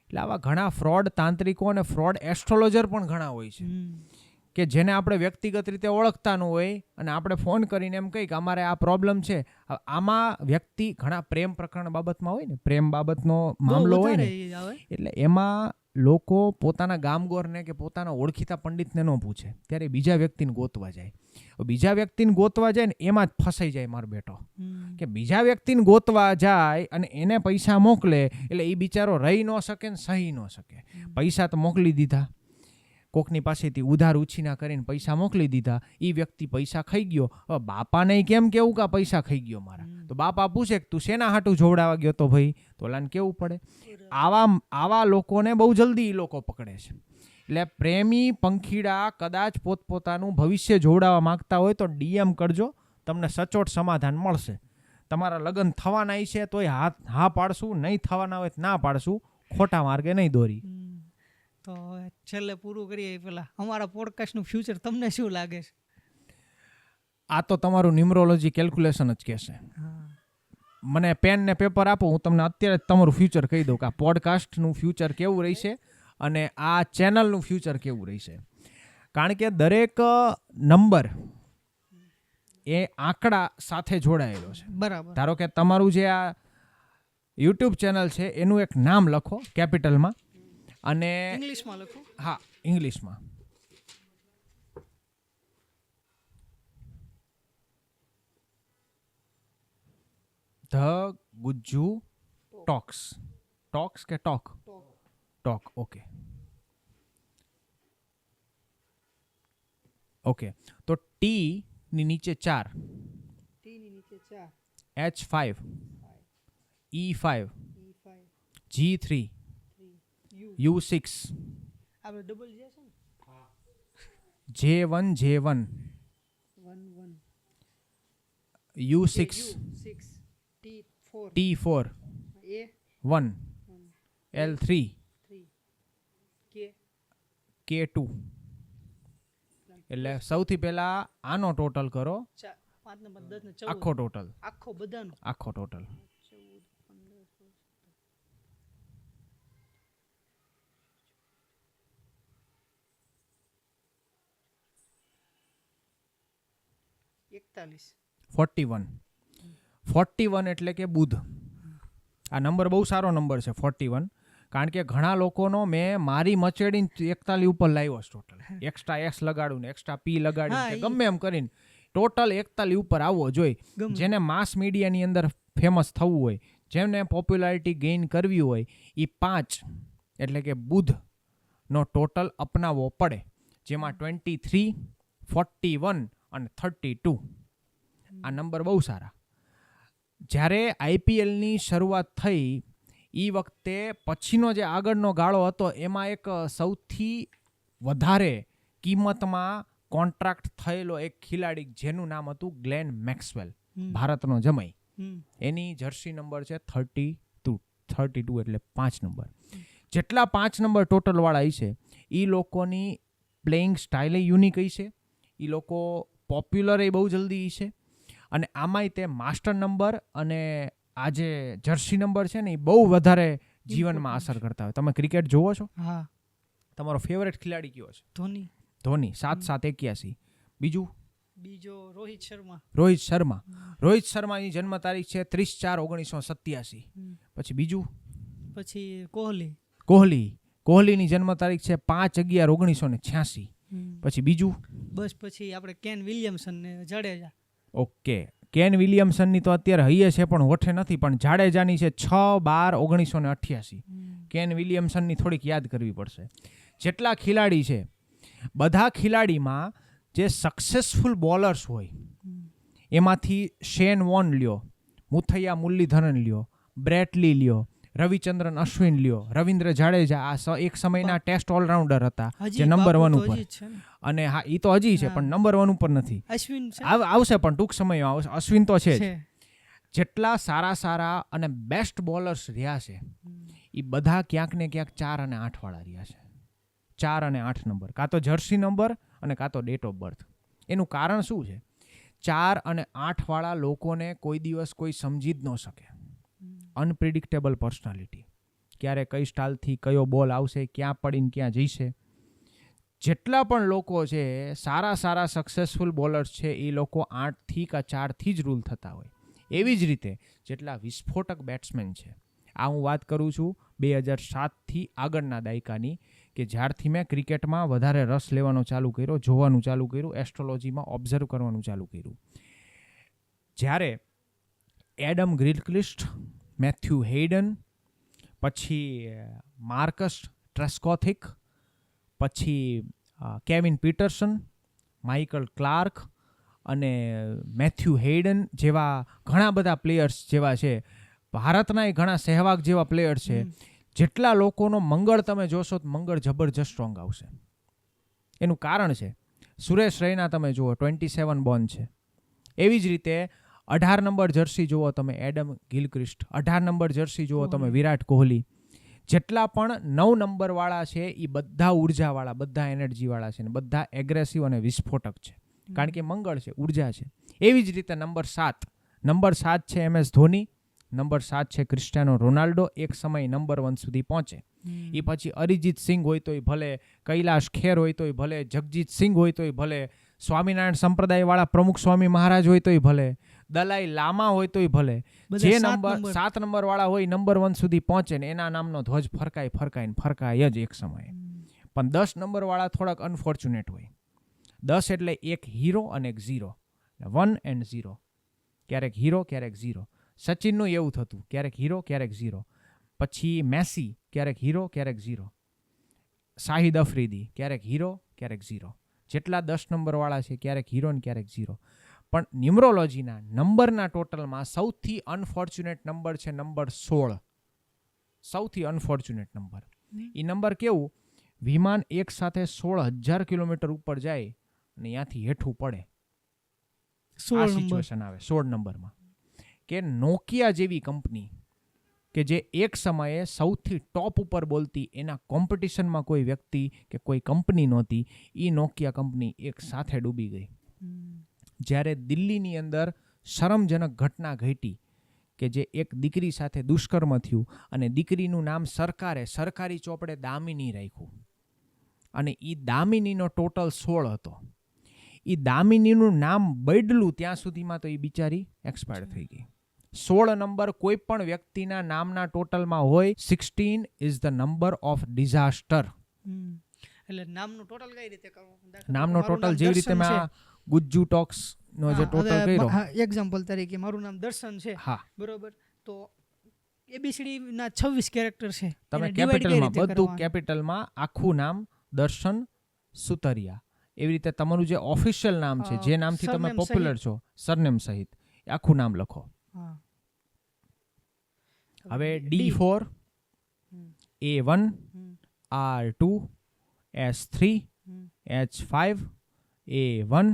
એટલે આવા ઘણા ફ્રોડ તાંત્રિકો અને ફ્રોડ એસ્ટ્રોલોજર પણ ઘણા હોય છે કે જેને આપણે વ્યક્તિગત રીતે ઓળખતા ન હોય અને આપણે ફોન કરીને એમ કહી કે અમારે આ પ્રોબ્લેમ છે. આમાં વ્યક્તિ ઘણા પ્રેમ પ્રકરણ બાબતમાં હોય ને, પ્રેમ બાબતનો મામલો હોય ને, એટલે એમાં લોકો પોતાના ગામગોરને કે પોતાના ઓળખીતા પંડિતને ન પૂછે, ત્યારે બીજા વ્યક્તિને ગોતવા જાય. બીજા વ્યક્તિને ગોતવા જાય ને એમાં જ ફસાઈ જાય મારો બેટો, કે બીજા વ્યક્તિને ગોતવા જાય અને એને પૈસા મોકલે એટલે એ બિચારો રહી ન શકે ને સહી ન શકે. પૈસા તો મોકલી દીધા, કોકની પાસેથી ઉધાર ઉછીના કરીને પૈસા મોકલી દીધા, એ વ્યક્તિ પૈસા ખાઈ ગયો. હવે બાપાને કેમ કેવું કે પૈસા ખાઈ ગયો મારા, તો બાપા પૂછે કે તું શેના હાટું જોવડાવા ગયો તો ભાઈ, તો ઓલાને કેવું પડે. આવા લોકોને બહુ જલ્દી એ લોકો પકડે છે. એટલે પ્રેમી પંખીડા કદાચ પોતપોતાનું ભવિષ્ય જોડાવા માંગતા હોય તો DM કરજો, તમને સચોટ સમાધાન મળશે. તમારા લગ્ન થવાના છે તોય હા પાડશું, નહીં થવાના હોય ના પાડશું, ખોટા માર્ગે નહીં દોરી. તો છેલ્લે પૂરું કરીએ પેલા અમારા પોડકાસ્ટનું ફ્યુચર તમને શું લાગે છે? આ તો તમારું ન્યુમરોલોજી કેલ્ક્યુલેશન જ કહેશે. મને પેન ને પેપર આપો, હું તમને અત્યારે જ તમારું ફ્યુચર કહી દઉં કે આ પોડકાસ્ટનું ફ્યુચર કેવું રહેશે અને આ ચેનલનું ફ્યુચર કેવું રહેશે. કારણ કે દરેક નંબર એ આંકડા સાથે જોડાયેલો છે. બરાબર. ધારો કે તમારું જે આ YouTube ચેનલ છે એનું એક નામ લખો કેપિટલમાં અને ઇંગ્લિશમાં લખો. હા, ઇંગ્લિશમાં. The Gujju talks. ટોક્સ કે ટોક? ટોક. ઓકે. તો T ની નીચે 4, H5, E5, G3, U6, J1, U6, T4, 1, L3, K2. એટલે સૌથી પહેલા આનો ટોટલ કરો, આખો ટોટલ, આખો ટોટલ. એકતાલીસ. 41 એટલે કે બુધ. આ નંબર બહુ સારો નંબર છે 41, કારણ કે ઘણા લોકોનો મેં મારી મચેડીને 41 ઉપર લાવ્યો છે ટોટલ. એક્સ્ટ્રા S લગાડું ને એક્સ્ટ્રા P લગાડીને કે ગમે એમ કરીને ટોટલ 41 ઉપર આવવો જોઈએ. જેને માસ મીડિયાની અંદર ફેમસ થવું હોય, જેને પોપ્યુલારિટી ગેઇન કરવી હોય, એ 5 એટલે કે બુધનો ટોટલ અપનાવવો પડે, જેમાં 23, 41 અને 32 આ નંબર બહુ સારા. જ્યારે IPLની શરૂઆત થઈ એ વખતે પછીનો જે આગળનો ગાળો હતો એમાં એક સૌથી વધારે કિંમતમાં કોન્ટ્રાક્ટ થયેલો એક ખેલાડી જેનું નામ હતું ગ્લેન મેક્સવેલ, ભારતનો જમાઈ. એની જર્સી નંબર છે 32 એટલે 5 નંબર. જેટલા 5 નંબર ટોટલ વાળા હશે એ લોકોની પ્લેઇંગ સ્ટાઇલ યુનિક હશે, એ લોકો પોપ્યુલર એ બહુ જલ્દી હશે, અને આમાંય તે માસ્ટર નંબર અને આ જે જર્સી નંબર છે ને એ બહુ વધારે જીવનમાં અસર કરતા હોય. તમે ક્રિકેટ જોવો છો? હા. તમારો ફેવરેટ ખેલાડી કયો છે? ધોની. 7-7-81. બીજો રોહિત શર્માની જન્મ તારીખ છે 30/4/1987. પછી કોહલીની જન્મ તારીખ છે 5/11/1986. પછી આપણે કેન વિલિયમસન ને જાડેજા. ઓકે, કેન વિલિયમસનની તો અત્યારે હૈયે છે પણ હોઠે નથી, પણ જાડેજાની છે 6/12/1988. કેન વિલિયમસનની થોડીક યાદ કરવી પડશે. જેટલા ખેલાડી છે બધા ખેલાડીમાં જે સક્સેસફુલ બોલર્સ હોય એમાંથી શેન વોન લ્યો, મુથૈયા મુરલીધરન લ્યો, બ્રેટ લી લ્યો, રવિચંદ્રન અશ્વિન લ્યો, રવિન્દ્ર જાડેજા, આ એક સમયના ટેસ્ટ ઓલરાઉન્ડર હતા જે નંબર 1 ઉપર, અને હા એ તો હજી છે પણ નંબર 1 ઉપર નથી. આવશે પણ ટૂંક સમયમાં આવશે. અશ્વિન તો છે જ. જેટલા સારા અને બેસ્ટ બોલર્સ રહ્યા છે એ બધા ક્યાંક ને ક્યાંક 4 અને 8 વાળા રહ્યા છે. 4 અને 8 નંબર, કાં તો જર્સી નંબર અને કાં તો ડેટ ઓફ બર્થ. એનું કારણ શું છે? 4 અને 8 વાળા લોકોને કોઈ દિવસ કોઈ સમજી જ ન શકે. અનપ્રિડિક્ટેબલ પર્સનાલિટી, ક્યારે કઈ સ્ટાઇલથી કયો બોલ આવશે, ક્યાં પડીને ક્યાં જઈશે. જેટલા પણ લોકો છે સારા સક્સેસફુલ બોલર્સ છે એ લોકો 8થી કે 4થી જ રૂલ થતા હોય. એવી જ રીતે જેટલા વિસ્ફોટક બેટ્સમેન છે, આ હું વાત કરું છું 2007થી આગળના દાયકાની, કે જ્યારથી મેં ક્રિકેટમાં વધારે રસ લેવાનો ચાલુ કર્યો, જોવાનું ચાલુ કર્યું, એસ્ટ્રોલોજીમાં ઓબ્ઝર્વ કરવાનું ચાલુ કર્યું. જ્યારે એડમ ગિલક્રિસ્ટ, મેથ્યુ હેડન, પછી માર્કસ ટ્રેસ્કોથિક, પછી કેવિન પીટરસન, માઇકલ ક્લાર્ક અને મેથ્યુ હેડન જેવા ઘણા બધા પ્લેયર્સ જેવા છે, ભારતના ઘણા સહેવાગ જેવા પ્લેયર્સ છે, જેટલા લોકોનો મંગળ તમે જોશો તો મંગળ જબરજસ્ત સ્ટ્રોંગ આવશે. એનું કારણ છે સુરેશ રૈના તમે જુઓ 27 બોર્ન છે. એવી જ રીતે 18 નંબર જર્સી જુઓ તમે એડમ ગિલક્રિસ્ટ, 18 નંબર જર્સી જુઓ તમે વિરાટ કોહલી. જેટલા પણ 9 નંબર વાળા છે એ બધા ઉર્જાવાળા, બધા એનર્જીવાળા છે, ને બધા એગ્રેસિવ અને વિસ્ફોટક છે, કારણ કે મંગળ છે, ઉર્જા છે. એવી જ રીતે નંબર 7 છે MS ધોની, નંબર 7 છે ક્રિસ્ટિયાનો રોનાલ્ડો, એક સમય નંબર 1 સુધી પહોંચે. એ પછી અરિજીત સિંહ હોય તોય ભલે, કૈલાશ ખેર હોય તોય ભલે, જગજીત સિંહ હોય તોય ભલે, સ્વામિનારાયણ સંપ્રદાયવાળા પ્રમુખ સ્વામી મહારાજ હોય તોય ભલે, દલાઈ લામા હોય તોય ભલે, જે નંબર 7 નંબર વાળા હોય નંબર 1 સુધી પહોંચે ને એના નામનો ધ્વજ ફરકાય જ એક સમયે. પણ 10 નંબર વાળા થોડાક અનફોર્ચ્યુનેટ હોય. 10 એટલે એક હીરો અને એક ઝીરો, 1 and 0, ક્યારેક હીરો ક્યારેક ઝીરો. સચિનનું એવું થતું, ક્યારેક હીરો ક્યારેક ઝીરો. પછી મેસી ક્યારેક હીરો ક્યારેક ઝીરો. શાહિદ અફ્રીદી ક્યારેક હીરો ક્યારેક ઝીરો. જેટલા 10 નંબર વાળા છે ક્યારેક હીરો ને ક્યારેક ઝીરો. પણ ન્યુમરોલોજીના નંબરના ટોટલમાં સૌથી અનફોર્ચ્યુનેટ નંબર છે નંબર 16. સૌથી અનફોર્ચ્યુનેટ નંબર. એ નંબર કેવું? વિમાન એક સાથે 16,000 કિલોમીટર ઉપર જાય અને ત્યાંથી હેઠું પડે. આ સિચ્યુએશન આવે 16 નંબરમાં. કે નોકિયા જેવી કંપની કે જે એક સમયે સૌથી ટોપ ઉપર બોલતી, એના કોમ્પિટિશનમાં કોઈ વ્યક્તિ કે કોઈ કંપની નહોતી, એ નોકિયા કંપની એક સાથે ડૂબી ગઈ. જ્યારે દિલ્હીની અંદર શરમજનક ઘટના ઘટી કે જે એક દીકરી સાથે દુષ્કર્મ થયું અને દીકરીનું નામ સરકારી ચોપડે દામિની રાખ્યું, અને એ દામિનીનો ટોટલ 16 હતો. એ દામિનીનું નામ બદલું ત્યાં સુધીમાં તો એ બિચારી એક્સપાયર થઈ ગઈ. 16 નંબર કોઈ પણ વ્યક્તિના નામના ટોટલમાં હોય, 16 is the number of disaster. એટલે નામનું ટોટલ કઈ રીતે કરવું? નામનો ટોટલ જેવી રીતે મેં ગુજ્જુ ટોક્સ નો જે ટોટલ કર્યો, એક્ઝામ્પલ તરીકે મારું નામ દર્શન છે, હા બરોબર, તો એબીસીડી ના 26 કેરેક્ટર છે. તમે કેપિટલમાં બધું કેપિટલમાં આખું નામ દર્શન સુતરિયા, એવી રીતે તમારું જે ઓફિશિયલ નામ છે, જે નામથી તમે પોપ્યુલર છો, સરનેમ સહિત આખું નામ લખો. હવે D4, A1, R2, S3 H5 A1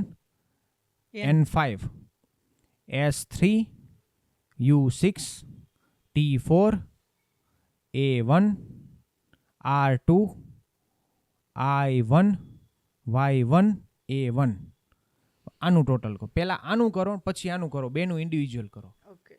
N5 S3 U6 T4 A1 R2 I1 Y1 A1. આનું ટોટલ કરો. પહેલા આનું કરો પછી આનું કરો, બેનું ઇન્ડિવિજ્યુઅલ કરો. ઓકે.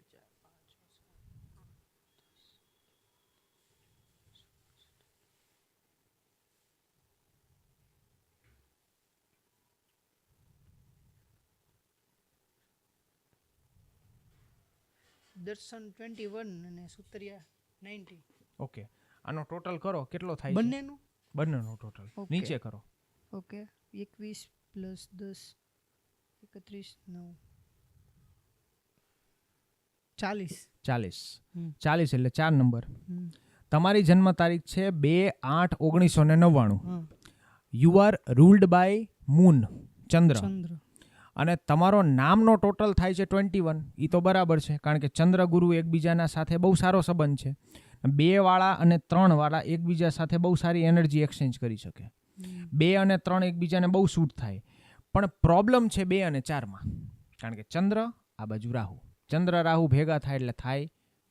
દર્શન 21 અને સુતરિયા 90. ઓકે, આનો ટોટલ કરો. કેટલો થાય છે? બંનેનું બંનેનો ટોટલ Okay. નીચે કરો. ઓકે. 21 પ્લસ 10 31 9 40. 40 એટલે 4 નંબર. તમારી જન્મ તારીખ છે 2/8/1999. You are ruled by moon, ચંદ્ર. અને તમારો નામનો ટોટલ થાય છે 21. એ તો બરાબર છે, કારણ કે ચંદ્ર ગુરુ એકબીજાના સાથે બહુ સારો સંબંધ છે. 2 વાળા અને 3 વાળા એકબીજા સાથે બહુ સારી એનર્જી એક્સચેન્જ કરી શકે. 2 અને 3 એકબીજાને બહુ સૂટ થાય. પણ પ્રોબ્લેમ છે 2 અને 4માં, કારણ કે ચંદ્ર આ બાજુ રાહુ, ચંદ્ર રાહુ ભેગા થાય એટલે થાય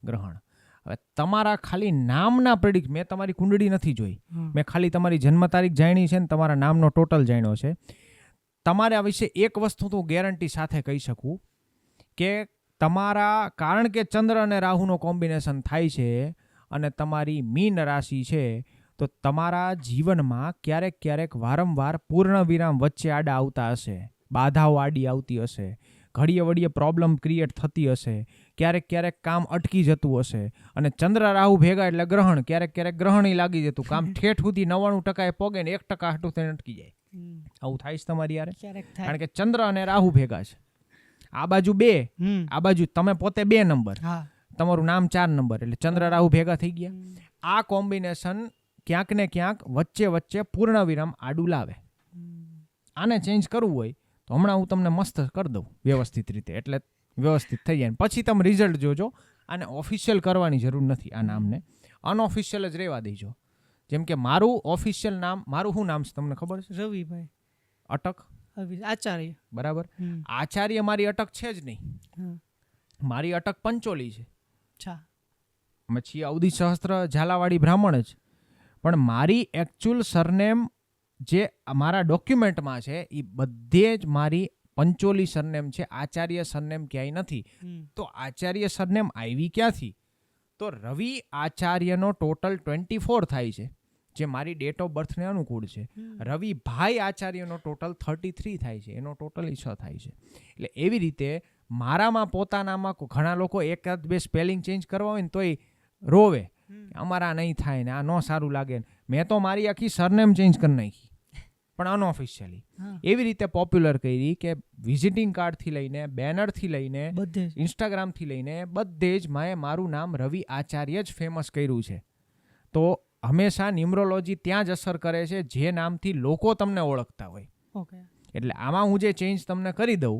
ગ્રહણ. હવે તમારા ખાલી નામના પ્રેડિક્ટ, મેં તમારી કુંડળી નથી જોઈ, મેં ખાલી તમારી જન્મ તારીખ જાણી છે ને તમારા નામનો ટોટલ જાણ્યો છે. તમારા વિશે એક વસ્તુ તો ગેરંટી સાથે કહી શકું કે તમારા, કારણ કે ચંદ્ર અને રાહુનો કોમ્બિનેશન થાય છે અને તમારી મીન રાશિ છે, તો તમારા જીવનમાં ક્યારેક વારંવાર પૂર્ણ વિરામ વચ્ચે આડા આવતા હશે, બાધાઓ આડી આવતી હશે, ઘડીએ વડીએ પ્રોબ્લેમ ક્રિએટ થતી હશે, ક્યારેક કામ અટકી જતું હશે. અને ચંદ્ર રાહુ ભેગા એટલે ગ્રહણ, ક્યારેક ગ્રહણ લાગી જતું, કામ ઠેઠ સુધી 99% પોગે ને 1% હાટું થઈને અટકી જાય. આવું થાય છે તમારી યારે, કારણ કે ચંદ્ર અને રાહુ ભેગા છે. આ બાજુ 2, આ બાજુ તમે પોતે 2 નંબર, તમારું નામ 4 નંબર, એટલે ચંદ્ર રાહુ ભેગા થઈ ગયા. આ કોમ્બિનેશન ક્યાંક ને ક્યાંક વચ્ચે પૂર્ણ વિરામ આડું લાવે. આને ચેન્જ કરવું હોય તો હમણાં હું તમને મસ્ત કરી દઉં વ્યવસ્થિત રીતે, એટલે વ્યવસ્થિત થઈ જાય. પછી તમે રિઝલ્ટ જોજો. આને ઓફિશિયલ કરવાની જરૂર નથી, આ નામને અનઓફિશિયલ જ રહેવા દેજો. જેમ કે મારું ઓફિશિયલ નામ, મારું શું નામ છે તમને ખબર છે? રવિભાઈ અટક આચાર્ય. બરાબર. આચાર્ય મારી અટક છે જ નહીં, મારી અટક પંચોલી છે. પછી અવધિ સહસ્ત્ર ઝાલાવાડી બ્રાહ્મણ જ. પણ મારી એકચ્યુઅલ સરનેમ જે મારા ડોક્યુમેન્ટમાં છે એ બધે જ મારી પંચોલી સરનેમ છે, આચાર્ય સરનેમ ક્યાંય નથી. તો આચાર્ય સરનેમ આવી ક્યાંથી? તો રવિ આચાર્યનો ટોટલ 24 થાય છે, જે મારી ડેટ ઓફ બર્થને અનુકૂળ છે. રવિ ભાઈ આચાર્યનો ટોટલ 33 થાય છે, એનો ટોટલ 6 થાય છે. એટલે એવી રીતે મારામાં પોતાનામાં ઘણા લોકો એકાદ બે સ્પેલિંગ ચેન્જ કરવા હોય ને તોય રોવે, અમારા નહીં થાય ને આ ન સારું લાગે. મેં તો મારી આખી સરનેમ ચેન્જ કરી નાખી, પણ અનઓફિશિયલી. એવી રીતે પોપ્યુલર કરી કે વિઝિટિંગ કાર્ડથી લઈને, બેનરથી લઈને, ઇન્સ્ટાગ્રામથી લઈને બધે જ મેં મારું નામ રવિ આચાર્ય જ ફેમસ કર્યું છે. તો હંમેશા ન્યુમરોલોજી ત્યાં જ અસર કરે છે જે નામથી લોકો તમને ઓળખતા હોય. એટલે આમાં હું જે ચેન્જ તમને કરી દઉં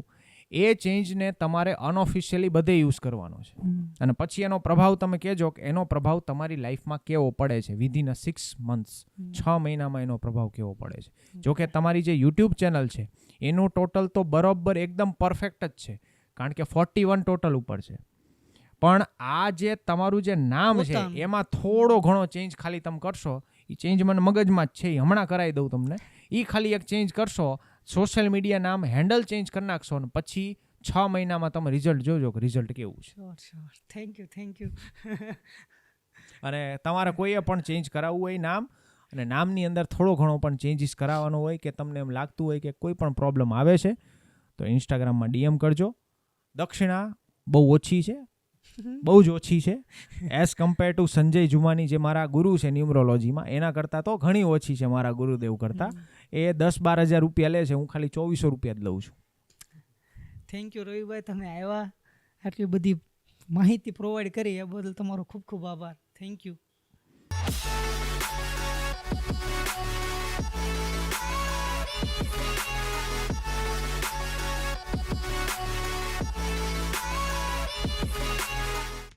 એ ચેન્જને તમારે અનઓફિશિયલી બધે યુઝ કરવાનો છે. અને પછી એનો પ્રભાવ તમે કહેજો કે એનો પ્રભાવ તમારી લાઈફમાં કેવો પડે છે. વિધિન 6 months, 6 મહિનામાં એનો પ્રભાવ કેવો પડે છે. જોકે તમારી જે યુટ્યુબ ચેનલ છે એનું ટોટલ તો બરોબર એકદમ પરફેક્ટ જ છે, કારણ કે 41 ટોટલ ઉપર છે. પણ આ જે તમારું જે નામ છે એમાં થોડો ઘણો ચેન્જ ખાલી તમે કરશો. એ ચેન્જ મને મગજમાં જ છે, એ હમણાં કરાવી દઉં તમને. એ ખાલી એક ચેન્જ કરશો, સોશિયલ મીડિયા નામ હેન્ડલ ચેન્જ કરી નાખશો ને પછી 6 મહિનામાં તમે રિઝલ્ટ જોજો કે રિઝલ્ટ કેવું છે. Thank you. અને તમારે કોઈએ પણ ચેન્જ કરાવવું હોય નામ, અને નામની અંદર થોડો ઘણો પણ ચેન્જીસ કરાવવાનો હોય કે તમને એમ લાગતું હોય કે કોઈ પણ પ્રોબ્લેમ આવે છે, તો ઇન્સ્ટાગ્રામમાં DM કરજો. દક્ષિણા બહુ ઓછી છે, બહુ જ ઓછી છે, એઝ કમ્પેર ટુ સંજય જુમાની જે મારા ગુરુ છે ન્યુમરોલોજીમાં, એના કરતાં તો ઘણી ઓછી છે મારા ગુરુદેવ કરતાં. એ 10-12 હજાર રૂપિયા લે છે, હું ખાલી 2400 રૂપિયા જ લઉં છું. થેન્ક યુ રવિભાઈ, તમે આવ્યા, આટલી બધી માહિતી પ્રોવાઈડ કરી એ બદલ તમારો ખૂબ ખૂબ આભાર. Thank you.